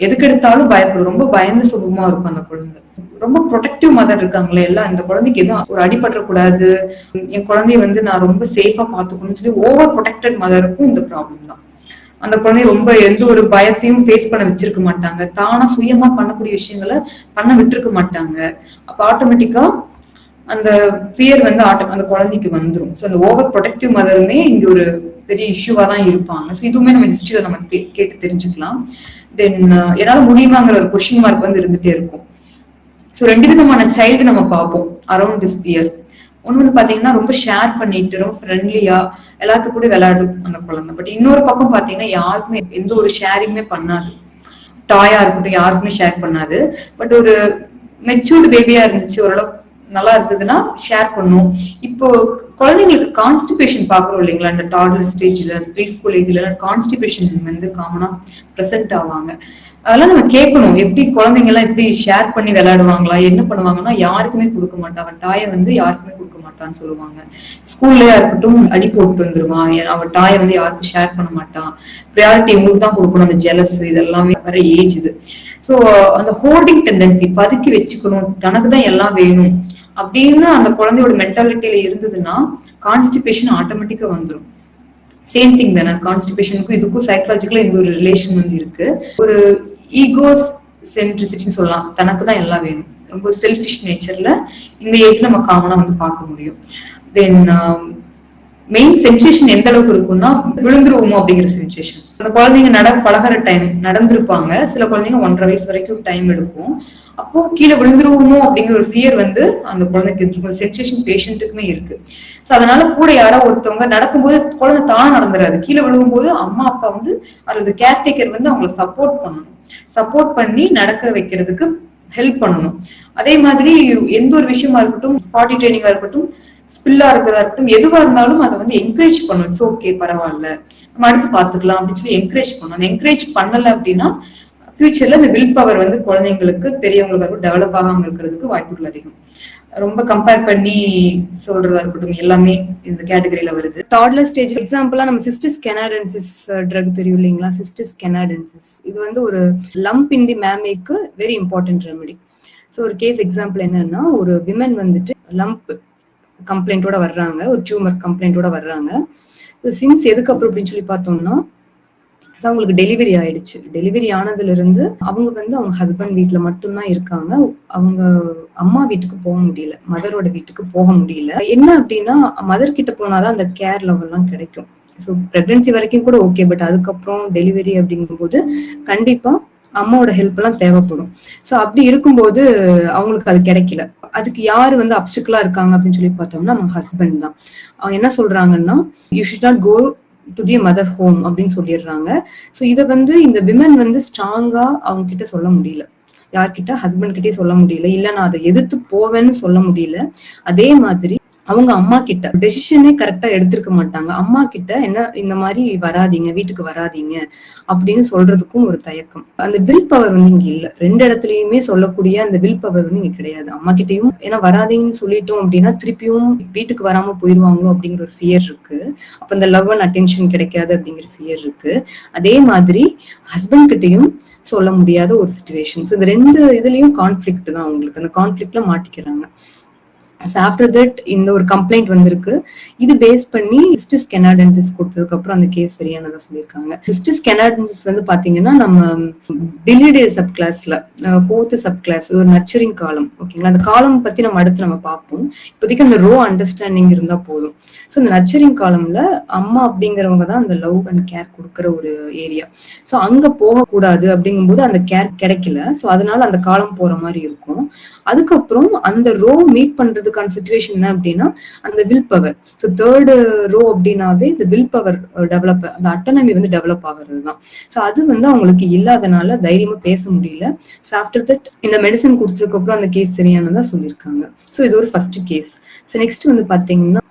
எதுக்கு எடுத்தாலும் பயப்படும், ரொம்ப பயந்து சுகமா இருக்கும் அந்த குழந்தை. ரொம்ப ப்ரொடெக்டிவ் மதர் இருக்காங்களே எல்லாம், இந்த குழந்தைக்கு எதுவும் ஒரு அடிபடக்கூடாது, என் குழந்தைய வந்து நான் ரொம்ப சேஃபா பாத்துக்கணும்னு சொல்லி ஓவர் ப்ரொடெக்டட் மதருக்கும் இந்த ப்ராப்ளம் தான். அந்த குழந்தைய ரொம்ப எந்த ஒரு பயத்தையும் ஃபேஸ் பண்ண வச்சிருக்க மாட்டாங்க, தானா சுயமா பண்ணக்கூடிய விஷயங்களை பண்ண விட்டுருக்க மாட்டாங்க. அப்ப ஆட்டோமேட்டிக்கா அந்த ஃபியர் வந்து அந்த குழந்தைக்கு வந்துடும். ஸோ அந்த ஓவர் ப்ரொடெக்டிவ் மதருமே இங்க ஒரு பெரிய இஷ்யூவா தான் இருப்பாங்க. ஸோ இதுவுமே நம்ம ஹிஸ்டரியில நம்ம கேட்டு தெரிஞ்சுக்கலாம். தென் என்னால முடியுமாங்கிற ஒரு கொஸ்டின் மார்க் வந்து இருந்துட்டே இருக்கும். ஸோ 2 விதமான சைல்டு நம்ம பார்ப்போம் அரௌண்ட் திஸ் இயர். ஒன்னு வந்து பாத்தீங்கன்னா ரொம்ப ஷேர் பண்ணிட்டு ரொம்ப ஃப்ரெண்ட்லியா எல்லாத்துக்கும் கூட விளையாடும் அந்த குழந்தை. பட் இன்னொரு பக்கம் பாத்தீங்கன்னா யாருக்குமே எந்த ஒரு ஷேரிங்குமே பண்ணாது. டாயா இருக்கட்டும் யாருக்குமே ஷேர் பண்ணாது. பட் ஒரு மெச்சூர்டு பேபியா இருந்துச்சு, ஓரளவு நல்லா இருந்ததுன்னா ஷேர் பண்ணும். இப்போ குழந்தைங்களுக்கு கான்ஸ்டிபேஷன் பாக்குறோம் இல்லைங்களா, இந்த டாடர் ஸ்டேஜ்ல, ப்ரீ ஸ்கூல் ஏஜ்ல கான்ஸ்டிபேஷன் வந்து காமனா பிரசன்ட் ஆவாங்க. அதெல்லாம் நம்ம கேட்கணும், எப்படி குழந்தைங்க எல்லாம் எப்படி ஷேர் பண்ணி விளையாடுவாங்களா, என்ன பண்ணுவாங்கன்னா யாருக்குமே கொடுக்க மாட்டான், அவன் டாயை வந்து யாருக்குமே கொடுக்க மாட்டான்னு சொல்லுவாங்க. ஸ்கூல்லயா இருக்கட்டும் அடி போட்டு வந்துருவான், அவன் டாயை வந்து யாருக்கும் ஷேர் பண்ண மாட்டான், ப்ரையாரிட்டி உங்களுக்கு தான் கொடுக்கணும், அந்த ஜெலஸ் இதெல்லாமே வர ஏஜ் இது. ஸோ அந்த ஹோல்டிங் டெண்டன்சி, பதுக்கி வச்சுக்கணும், தனக்கு தான் எல்லாம் வேணும் அப்படின்னு அந்த குழந்தையோட மென்டாலிட்டியில இருந்ததுன்னா கான்ஸ்டிபேஷன் ஆட்டோமேட்டிக்கா வந்துடும். சேம் திங் தானே, கான்ஸ்டிபேஷனுக்கும் இதுக்கும் சைக்கலாஜிக்கலா இந்த ஒரு ரிலேஷன் வந்து இருக்கு. ஒரு ஈகோ சென்ட்ரிசிட்டின்னு சொல்லலாம், தனக்கு தான் எல்லாம் வேணும், ரொம்ப செல்ஃபிஷ் நேச்சர்ல இந்த ஏஜ்ல நம்ம காமனா வந்து பார்க்க முடியும். தென் மெயின் சென்சேஷன் எந்த அளவுக்கு இருக்கும்னா விழுந்துருவோமோ அப்படிங்கிற சென்சேஷன். அந்த குழந்தைங்க பழகிற டைம் நடந்திருப்பாங்க, சில குழந்தைங்க 1.5 வயசு வரைக்கும் டைம் எடுக்கும். அப்போ கீழே விழுந்துருவோமோ அப்படிங்கிற ஒரு ஃபியர் வந்து அந்த குழந்தைக்கு இருக்கும், சென்சேஷன் பேஷண்ட்டுக்குமே இருக்கு. ஸோ அதனால கூட யாரோ ஒருத்தவங்க நடக்கும்போது குழந்தை தானே நடந்துடாது, கீழே விழுகும்போது அம்மா அப்பா வந்து அல்லது கேர்டேக்கர் வந்து அவங்களை சப்போர்ட் பண்ணணும், சப்போர்ட் பண்ணி நடக்க வைக்கிறதுக்கு ஹெல்ப் பண்ணணும். அதே மாதிரி எந்த ஒரு விஷயமா இருக்கட்டும், பார்ட்டி ட்ரைனிங்கா இருக்கட்டும், ஸ்பில்லா இருக்கிறதா இருக்கட்டும், எதுவா இருந்தாலும் அதை வந்து என்கரேஜ் பண்ணணும். இட்ஸ் ஓகே, பரவாயில்ல, நம்ம அடுத்து பாத்துக்கலாம் அப்படின்னு சொல்லி என்கரேஜ் பண்ணணும். அந்த என்கரேஜ் பண்ணல அப்படின்னா ஃபியூச்சர்ல இந்த வில் பவர் வந்து குழந்தைங்களுக்கு பெரியவங்களுக்கு டெவலப் ஆகாம இருக்கிறதுக்கு வாய்ப்புகள் அதிகம். ரொம்ப கம்பேர் பண்ணி சொல்றதா இருக்கட்டும் எல்லாமே இந்த கேட்டகரியில வருது. டாட்லர் ஸ்டேஜ் எக்ஸாம்பிளா நம்ம சிஸ்டிஸ் கெனாடென்சிஸ் ட்ரக் தெரியும் இல்லைங்களா, சிஸ்டிஸ் கெனாடென்சிஸ் இது வந்து ஒரு லம்ப் இன் தி மேமேக்கு வெரி இம்பார்ட்டன்ட் ரெமெடி. ஸோ ஒரு கேஸ் எக்ஸாம்பிள் என்னன்னா, ஒரு விமன் வந்துட்டு லம்ப் கம்ப்ளைண்டோட வர்றாங்க, ஒரு டியூமர் கம்ப்ளைண்டோட வர்றாங்க. சின்ஸ் எதுக்கு அப்புறம் அப்படின்னு சொல்லி பார்த்தோம்னா, அவங்களுக்கு டெலிவரி ஆயிடுச்சு. டெலிவரி ஆனதுல இருந்து அவங்க வந்து அவங்க ஹஸ்பண்ட் வீட்டுல மட்டும்தான் இருக்காங்க. அவங்க அம்மா வீட்டுக்கு போக முடியல, மதரோட வீட்டுக்கு போக முடியல. என்ன அப்படின்னா, மதர் கிட்ட போனாதான் அந்த கேர் லெவல் எல்லாம் கிடைக்கும். ஸோ பிரெக்னன்சி வரைக்கும் கூட ஓகே, பட் அதுக்கப்புறம் டெலிவரி அப்படிங்கும் போது கண்டிப்பா அம்மாவோட ஹெல்ப் எல்லாம் தேவைப்படும். ஸோ அப்படி இருக்கும்போது அவங்களுக்கு அது கிடைக்கல. அதுக்கு யாரு வந்து அப்டிக்கலா இருக்காங்க அப்படின்னு சொல்லி பார்த்தோம்னா நம்ம ஹஸ்பண்ட் தான். அவங்க என்ன சொல்றாங்கன்னா, you should not go to the mother home அப்படின்னு சொல்லிடுறாங்க. ஸோ இதை வந்து இந்த விமன் வந்து ஸ்ட்ராங்கா அவங்க கிட்ட சொல்ல முடியல, யார்கிட்ட, ஹஸ்பண்ட் கிட்டே சொல்ல முடியல, இல்ல நான் அதை எதிர்த்து போவேன்னு சொல்ல முடியல. அதே மாதிரி அவங்க அம்மா கிட்ட டெசிஷனே கரெக்டா எடுத்திருக்க மாட்டாங்க. அம்மா கிட்ட என்ன இந்த மாதிரி வராதீங்க, வீட்டுக்கு வராதீங்க அப்படின்னு சொல்றதுக்கும் ஒரு தயக்கம். அந்த வில் பவர் வந்து இங்க இல்ல. 2 இடத்துலயுமே சொல்லக்கூடிய அந்த வில் பவர் வந்து இங்க கிடையாது. அம்மா கிட்டயும் ஏன்னா வராதீங்கன்னு சொல்லிட்டோம் அப்படின்னா திருப்பியும் வீட்டுக்கு வராம போயிருவாங்களோ அப்படிங்கிற ஒரு ஃபியர் இருக்கு. அப்ப அந்த லவ் அண்ட் அட்டென்ஷன் கிடைக்காது அப்படிங்கிற ஃபியர் இருக்கு. அதே மாதிரி ஹஸ்பண்ட் கிட்டயும் சொல்ல முடியாத ஒரு சிச்சுவேஷன். இந்த 2 இதுலயும் கான்ஃபிளிக்ட் தான் அவங்களுக்கு. அந்த கான்ஃபிளிக்ட்ல மாட்டிக்கிறாங்க. ஆஃப்டர் தட் இந்த ஒரு கம்ப்ளைண்ட் வந்திருக்கு. இது பேஸ் பண்ணி சிஸ்டிஸ் கெனாடென்சிஸ் கொடுத்ததுக்கு அப்புறம் அந்த கேஸ் சரியானதா சொல்லியிருக்காங்க. சிஸ்டிஸ் கெனாடென்சிஸ் வந்து பாத்தீங்கன்னா நம்ம டிலீடட் சப் கிளாஸ்ல 4th சப் கிளாஸ் ஒரு நர்ச்சரிங் காலம். ஓகேங்களா, அந்த காலம் பத்தி நம்ம அடுத்து நம்ம பார்ப்போம். இப்போதைக்கு அந்த ரோ அண்டர்ஸ்டாண்டிங் இருந்தா போதும். ஸோ இந்த நர்ச்சரிங் காலம்ல அம்மா அப்படிங்கிறவங்க தான் அந்த லவ் அண்ட் கேர் கொடுக்குற ஒரு ஏரியா. ஸோ அங்க போகக்கூடாது அப்படிங்கும்போது அந்த கேர் கிடைக்கல. ஸோ அதனால அந்த காலம் போற மாதிரி இருக்கும். அதுக்கப்புறம் அந்த ரோ மீட் பண்றதுக்கான சிச்சுவேஷன் என்ன அப்படின்னா அந்த will power. So 3rd row அப்படின்னாவே இந்த வில் பவர் டெவலப், அந்த அட்டானமி வந்து டெவலப் ஆகுறது தான். ஸோ அது வந்து அவங்களுக்கு இல்லாதனால தைரியமா பேச முடியல. ஸோ ஆஃப்டர் தட் இந்த மெடிசன் கொடுத்ததுக்கு அப்புறம் அந்த கேஸ் சரியானதா சொல்லியிருக்காங்க. ஸோ இது ஒரு ஃபர்ஸ்ட் கேஸ். ஸோ நெக்ஸ்ட் வந்து பாத்தீங்கன்னா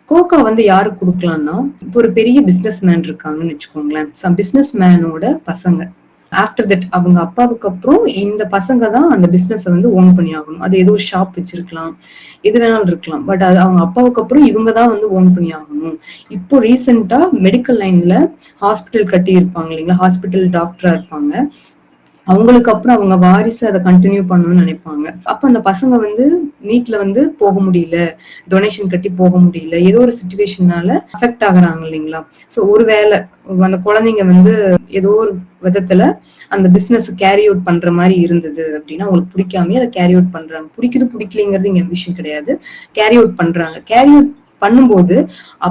கோகா வந்து யாருக்கு கொடுக்கலாம்னா, இப்போ ஒரு பெரிய பிசினஸ் மேன் இருக்காங்கன்னு வச்சுக்கோங்களேன். பிசினஸ் மேனோட பசங்க ஆஃப்டர் தட் அவங்க அப்பாவுக்கு அப்புறம் இந்த பசங்க தான் அந்த பிசினஸ் வந்து ஓன் பண்ணி ஆகணும். அது ஏதோ ஒரு ஷாப் வச்சிருக்கலாம், எது வேணாலும் இருக்கலாம். பட் அது அவங்க அப்பாவுக்கு அப்புறம் இவங்க தான் வந்து ஓன் பண்ணி ஆகணும். இப்போ ரீசெண்டா மெடிக்கல் லைன்ல ஹாஸ்பிட்டல் கட்டி இருப்பாங்க இல்லைங்களா, ஹாஸ்பிட்டல் டாக்டரா இருப்பாங்க. அவங்களுக்கு அப்புறம் அவங்க வாரிசு அதை கண்டினியூ பண்ணணும்னு நினைப்பாங்க. அப்ப அந்த பசங்க வந்து நீட்ல வந்து போக முடியல, டொனேஷன் கட்டி போக முடியல, ஏதோ ஒரு சிச்சுவேஷனால அஃபெக்ட் ஆகுறாங்க இல்லைங்களா. சோ ஒருவேளை அந்த குழந்தைங்க வந்து ஏதோ ஒரு விதத்துல அந்த பிசினஸ் கேரி அவுட் பண்ற மாதிரி இருந்தது அப்படின்னா அவங்களுக்கு பிடிக்காமயே அதை கேரி அவுட் பண்றாங்க. பிடிக்கலைங்கிறது இங்க விஷயம் கிடையாது, கேரி அவுட் பண்றாங்க. கேரி அவுட் பண்ணும்போது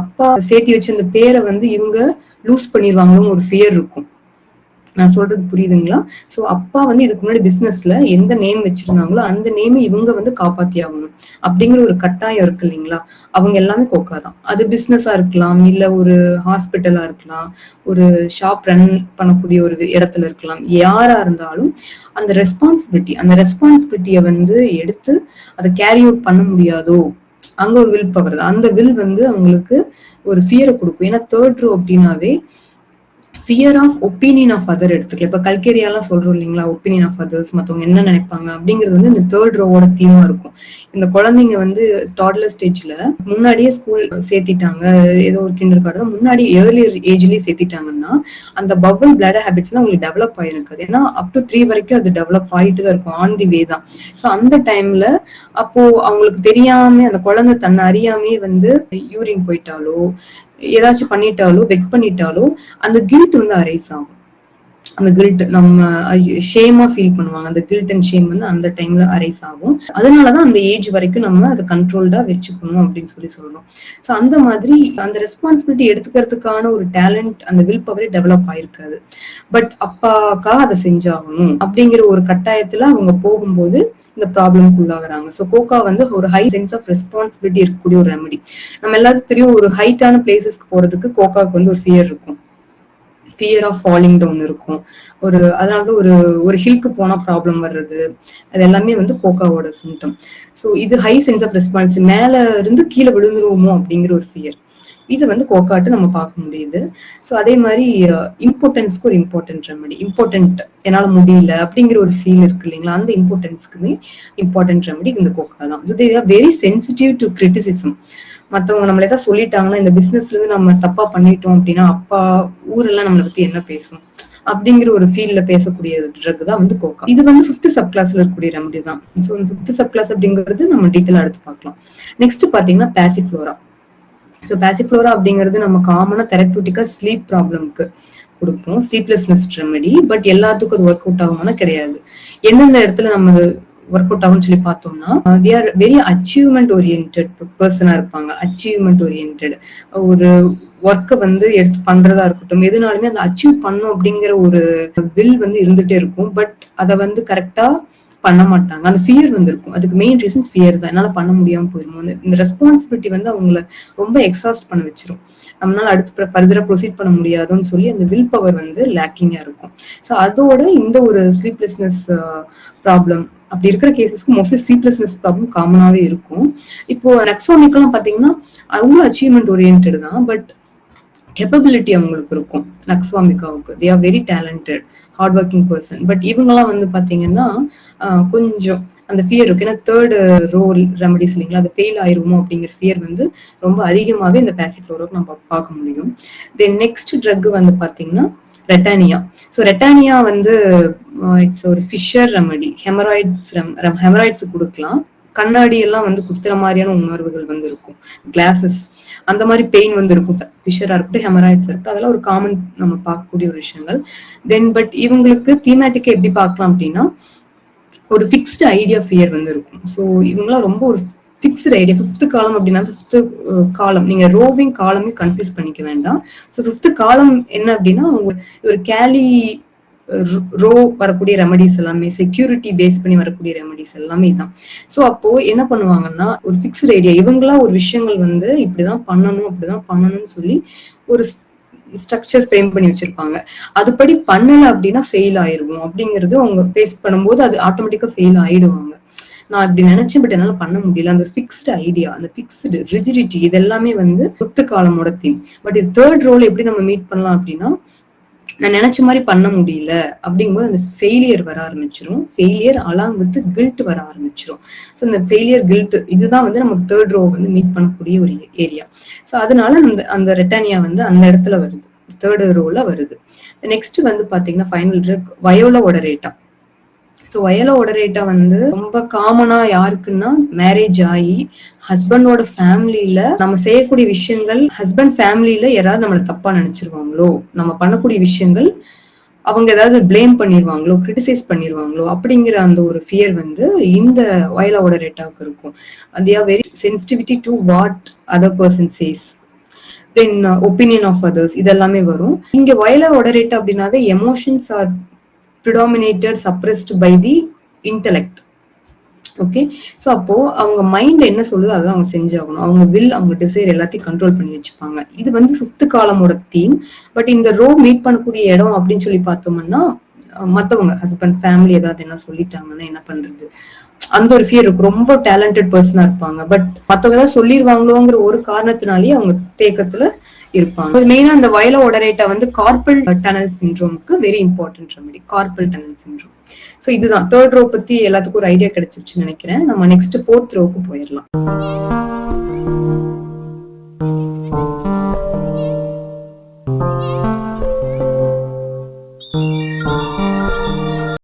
அப்பா சேர்த்தி வச்ச அந்த பேரை வந்து இவங்க லூஸ் பண்ணிடுவாங்களோன்னு ஒரு ஃபியர் இருக்கும். நான் சொல்றது புரியுதுங்களா? சோ அப்பா வந்து இதுக்கு முன்னாடி பிசினஸ்ல எந்த நேம் வச்சிருந்தாங்களோ அந்த நேம் இவங்க வந்து காப்பாத்தி ஆகணும் அப்படிங்கிற ஒரு கட்டாயம் இருக்கு இல்லைங்களா. அவங்க எல்லாமே கோகா தான். அது பிசினஸா இருக்கலாம், இல்ல ஒரு ஹாஸ்பிட்டலா இருக்கலாம், ஒரு ஷாப் ரன் பண்ணக்கூடிய ஒரு இடத்துல இருக்கலாம். யாரா இருந்தாலும் அந்த ரெஸ்பான்சிபிலிட்டியை வந்து எடுத்து அதை கேரி அவுட் பண்ண முடியாதோ அங்க ஒரு வில் பவர் தான். அந்த வில் வந்து அவங்களுக்கு ஒரு ஃபியரை கொடுக்கும். ஏன்னா 3rd ரோ அப்படின்னாவே fear of opinion of other எடுத்துக்கலாம். இப்ப கல்கேரியாலாம் சொல்றோம் இல்லைங்களா, ஒப்பீனியன் ஆஃப் அதர்ஸ், மத்தவங்க என்ன நினைப்பாங்க அப்படிங்கிறது வந்து இந்த 3rd ரோவோட தீமா இருக்கும். இந்த குழந்தைங்க வந்து டாட்லர் ஸ்டேஜ்ல முன்னாடியே ஸ்கூல் சேர்த்திட்டாங்க, ஏதோ ஒரு கிண்டர் கார்டன் முன்னாடி ஏர்லி ஏஜ்லயே சேர்த்திட்டாங்கன்னா அந்த பபுள் பிளட் ஹேபிட்ஸ் எல்லாம் உங்களுக்கு டெவலப் ஆயிருக்காது. ஏன்னா அப் டு 3 வரைக்கும் அது டெவலப் ஆயிட்டு தான் இருக்கும், ஆன் தி வே தான். ஸோ அந்த டைம்ல அப்போ அவங்களுக்கு தெரியாம அந்த குழந்தை தன்னை அறியாமே வந்து யூரின் போயிட்டாலோ ஏதாச்சும் பண்ணிட்டாலோ வெட் பண்ணிட்டாலோ அந்த கில்ட் வந்து அரைஸ் ஆகும். அந்த கில்ட் நம்ம ஷேமா ஃபீல் பண்ணுவாங்க. அந்த கில்ட் அண்ட் ஷேம் வந்து அந்த டைம்ல அரைஸ் ஆகும். அதனாலதான் அந்த ஏஜ் வரைக்கும் நம்ம அதை கண்ட்ரோல்டா வச்சுக்கணும் அப்படின்னு சொல்லி சொல்றோம். சோ அந்த மாதிரி அந்த ரெஸ்பான்சிபிலிட்டி எடுத்துக்கிறதுக்கான ஒரு டேலண்ட், அந்த வில் பவரே டெவலப் ஆயிருக்காது. பட் அப்பாக்காக அதை செஞ்சாகணும் அப்படிங்கிற ஒரு கட்டாயத்துல அவங்க போகும்போது இந்த ப்ராப்ளம்க்கு உள்ளாகுறாங்க. சோ கோகா வந்து ஒரு ஹை சென்ஸ் ஆஃப் ரெஸ்பான்சிபிலிட்டி இருக்கக்கூடிய ஒரு ரெமெடி. நம்ம எல்லாத்துக்கும் தெரியும், ஒரு ஹைட்டான பிளேசஸ்க்கு போறதுக்கு கோகாக்கு வந்து ஒரு ஃபியர் இருக்கும், ஃபியர் ஆஃப் ஃபாலிங் டவுன் இருக்கும். அதனாலதான் ஒரு ஹில்க்கு போனா ப்ராப்ளம் வர்றது, அது எல்லாமே வந்து கோகாவோட சிம்டம். ஸோ இது ஹை சென்ஸ் ஆஃப் ரெஸ்பான்ஸ், மேல இருந்து கீழே விழுந்துருவோமோ அப்படிங்கிற ஒரு ஃபியர். இது வந்து கோகாட்டு நம்ம பார்க்க முடியுது. ஸோ அதே மாதிரி இம்பார்ட்டன்ஸ்க்கு ஒரு இம்பார்ட்டன்ட் ரெமெடி. இம்பார்ட்டன்ட் என்னால முடியல அப்படிங்கிற ஒரு ஃபீல் இருக்கு இல்லைங்களா, அந்த இம்பார்ட்டன்ஸ்க்குமே இம்பார்ட்டன்ட் ரெமெடி இந்த கோகா தான். So they are very sensitive to criticism. மத்தவங்க நம்மள ஏதாவது சொல்லிட்டாங்கன்னா, இந்த பிசினஸ்ல இருந்து நம்ம தப்பா பண்ணிட்டோம் அப்படின்னா அப்பா ஊரெல்லாம் நம்மளை பத்தி என்ன பேசும் அப்படிங்கிற ஒரு ஃபீல்ட்ல பேசக்கூடிய ட்ரக் தான் வந்து கோகா. இது வந்து 5th சப் கிளாஸ்ல இருக்கக்கூடிய ரெமெடி தான். ஸோ இந்த 5th சப் கிளாஸ் அப்படிங்கிறது நம்ம டீட்டெயிலா எடுத்து பார்க்கலாம். நெக்ஸ்ட் பாத்தீங்கன்னா பாசிஃப்ளோரா. ஸோ பாசிஃப்ளோரா அப்படிங்கிறது நம்ம காமனா தெரபியூட்டிக்கா ஸ்லீப் ப்ராப்ளம்க்கு கொடுப்போம், ஸ்லீப்லெஸ்னஸ் ரெமெடி. பட் எல்லாத்துக்கும் அது ஒர்க் அவுட் ஆகுமானா கிடையாது. எந்தெந்த இடத்துல நம்ம ஒர்க் அவுட் ஆகும்னு சொல்லி பார்த்தோம்னா, they are very achievement oriented பர்சனா இருப்பாங்க. அச்சீவ்மெண்ட் ஓரியன்டட் ஒரு ஒர்க்கை வந்து எடுத்து பண்றதா இருக்கட்டும், எதுனாலுமே அந்த அச்சீவ் பண்ணும் அப்படிங்கிற ஒரு வில் வந்து இருந்துட்டே இருக்கும். பட் அதை வந்து கரெக்டா பண்ண மாட்டாங்க. அந்த ஃபியர் வந்து இருக்கும். அதுக்கு மெயின் ரீசன் ஃபியர் தான். என்னால பண்ண முடியாம போயிடும். இந்த ரெஸ்பான்சிபிலிட்டி வந்து அவங்கள ரொம்ப எக்ஸாஸ்ட் பண்ண வச்சிரும். நம்மளால அடுத்து ஃபர்தரா ப்ரொசீட் பண்ண முடியாதுன்னு சொல்லி அந்த வில் பவர் வந்து லேக்கிங்கா இருக்கும். ஸோ அதோட இந்த ஒரு ஸ்லீப்லெஸ்னஸ் ப்ராப்ளம் அப்படி இருக்கிற கேசஸ்க்கு மோஸ்ட்லி ஸ்லீப்லெஸ்னஸ் ப்ராப்ளம் காமனாவே இருக்கும். இப்போ நக்ஸாமிக்கெல்லாம் பாத்தீங்கன்னா அவங்களும் அச்சீவ்மெண்ட் ஓரியன்ட் தான், பட் கேப்பபிலிட்டி அவங்களுக்கு இருக்கும். நக்ஸ்வாமிகாவுக்கு they are very talented hard working person. But இவங்கெல்லாம் வந்து பாத்தீங்கன்னா கொஞ்சம் அந்த ஃபியர் இருக்கு. ஏன்னா தேர்ட் ரோல் ரெமடிஸ் இல்லைங்களா, அது ஃபெயில் ஆயிருமோ அப்படிங்கிற ஃபியர் வந்து ரொம்ப அதிகமாவே இந்த பேசிஃப்ளோராக்கு நம்ம பார்க்க முடியும். தென் நெக்ஸ்ட் ட்ரக் வந்து பாத்தீங்கன்னா ரெட்டானியா. ஸோ ரெட்டானியா வந்து இட்ஸ் ஒரு ஃபிஷர் ரெமடி. ஹெமராய்ட்ஸ் கொடுக்கலாம். கண்ணாடி எல்லாம் வந்து குத்துற மாதிரியான உணர்வுகள் வந்து இருக்கும், கிளாஸஸ் அந்த மாதிரி பெயின் வந்து இருக்கும், ஃபிஷரா இருக்கட்டும் ஹெமராய்ட்ஸ் இருக்கட்டும், அதெல்லாம் ஒரு காமன் நம்ம பார்க்கக்கூடிய ஒரு விஷயங்கள். தென் பட் இவங்களுக்கு தீமேட்டிக்கா எப்படி பார்க்கலாம் அப்படின்னா ஒரு ஃபிக்ஸ்டு ஐடியா ஃபியர் வந்து இருக்கும். ஸோ இவங்களாம் ரொம்ப ஒரு ஃபிக்ஸ்டு ஐடியா. ஃபிஃப்த் காலம் அப்படின்னா ஃபிஃப்த் காலம் நீங்க ரோவிங் காலமே கன்ஃபியூஸ் பண்ணிக்க வேண்டாம். ஸோ ஃபிஃப்த் காலம் என்ன அப்படின்னா அவங்க ஒரு கேலி ரோ வரக்கூடிய ரெமடிஸ் எல்லாமே செக்யூரிட்டி பேஸ் பண்ணி வரக்கூடிய ரெமடிஸ் எல்லாமே தான். ஸோ அப்போ என்ன பண்ணுவாங்கன்னா ஒரு ஃபிக்ஸ்டு ஐடியா, இவங்களா ஒரு விஷயங்கள் வந்து இப்படிதான் பண்ணணும் அப்படிதான் பண்ணணும்னு சொல்லி ஒரு ஸ்ட்ரக்சர் ஃப்ரேம் பண்ணி வச்சிருப்பாங்க. அதுபடி பண்ணல அப்படின்னா ஃபெயில் ஆயிருவோம் அப்படிங்கிறது அவங்க ஃபேஸ் பண்ணும்போது அது ஆட்டோமேட்டிக்கா ஃபெயில் ஆயிடுவாங்க. நான் இப்படி நினைச்சேன் பட் என்னால பண்ண முடியல. அந்த ஒரு ஃபிக்ஸ்டு ஐடியா, அந்த ஃபிக்ஸ்டு ரிஜிடிட்டி, இது எல்லாமே வந்து சொத்து காலமோட தீம். பட் இது தேர்ட் ரோல் எப்படி நம்ம மீட் பண்ணலாம் அப்படின்னா நான் நினைச்ச மாதிரி பண்ண முடியல அப்படிங்கும்போது அந்த ஃபெயிலியர் வர ஆரம்பிச்சிரும். ஃபெயிலியர் அலாங் வித் கில்ட் வர ஆரம்பிச்சிரும். ஸோ இந்த ஃபெயிலியர் கில்ட் இதுதான் வந்து நமக்கு தேர்ட் ரோ வந்து மீட் பண்ணக்கூடிய ஒரு ஏரியா. ஸோ அதனால அந்த ரெட்டானியா வந்து அந்த இடத்துல வருது, தேர்ட் ரோல வருது. நெக்ஸ்ட் வந்து பாத்தீங்கன்னா final drug viola ஒடரேட்டா. So வயலோ odorata வந்து ரொம்ப காமனா யாருக்குன்னா மேரேஜ் ஆகி ஹஸ்பண்டோட ஃபேமிலியில நம்ம செய்யக்கூடிய விஷயங்கள் ஹஸ்பண்ட் ஃபேமிலியில யாராவது நம்மள தப்பா நினைச்சிருவாங்களோ, நம்ம பண்ணக்கூடிய விஷயங்கள் அவங்க ஏதாவது பிளேம் பண்ணிடுவாங்களோ, கிரிட்டிசைஸ் பண்ணிடுவாங்களோ அப்படிங்கிற அந்த ஒரு ஃபியர் வந்து இந்த வயலா ஒடரேட்டாவுக்கு இருக்கும். They are very sensitivity to what other person says, then opinion of others, இதெல்லாமே வரும். இங்க வயலா ஒடரேட்டா அப்படின்னாவே emotions are predominated suppressed by the intellect. Okay, so அப்போ அவங்க மைண்ட் என்ன சொல்லுதோ அதான் அவங்க செஞ்சாகணும். அவங்க வில் அவங்க டிசைர் எல்லாத்தையும் கண்ட்ரோல் பண்ணி வச்சுப்பாங்க. இது வந்து ஃபிஃப்த் காலமோட தீம். பட் இந்த ரோ மீட் பண்ணக்கூடிய இடம் அப்படின்னு சொல்லி பார்த்தோம்னா மத்தவங்க ஹஸ்பண்ட் ஃபேமிலி ஏதாவது என்ன சொல்லிட்டாங்கன்னா என்ன பண்றது, அந்த ஒரு ஃபியர் இருக்கும். ரொம்ப டேலண்டட் பர்சனா இருப்பாங்க, பட் மத்தவங்க ஏதாவது சொல்லிடுவாங்களோங்கிற ஒரு காரணத்தினாலேயே அவங்க தேக்கத்துல இருப்பாங்க. மெயினா இந்த வயலோ ஒடரேட்டா வந்து கார்பல் டனல் சிண்ட்ரோமுக்கு very important remedy, carpal tunnel syndrome. So இதுதான் தேர்ட் ரோ பத்தி எல்லாத்துக்கும் ஒரு ஐடியா கிடைச்சிருச்சுன்னு நினைக்கிறேன். நம்ம நெக்ஸ்ட் ஃபோர்த் ரோக்கு போயிடலாம்.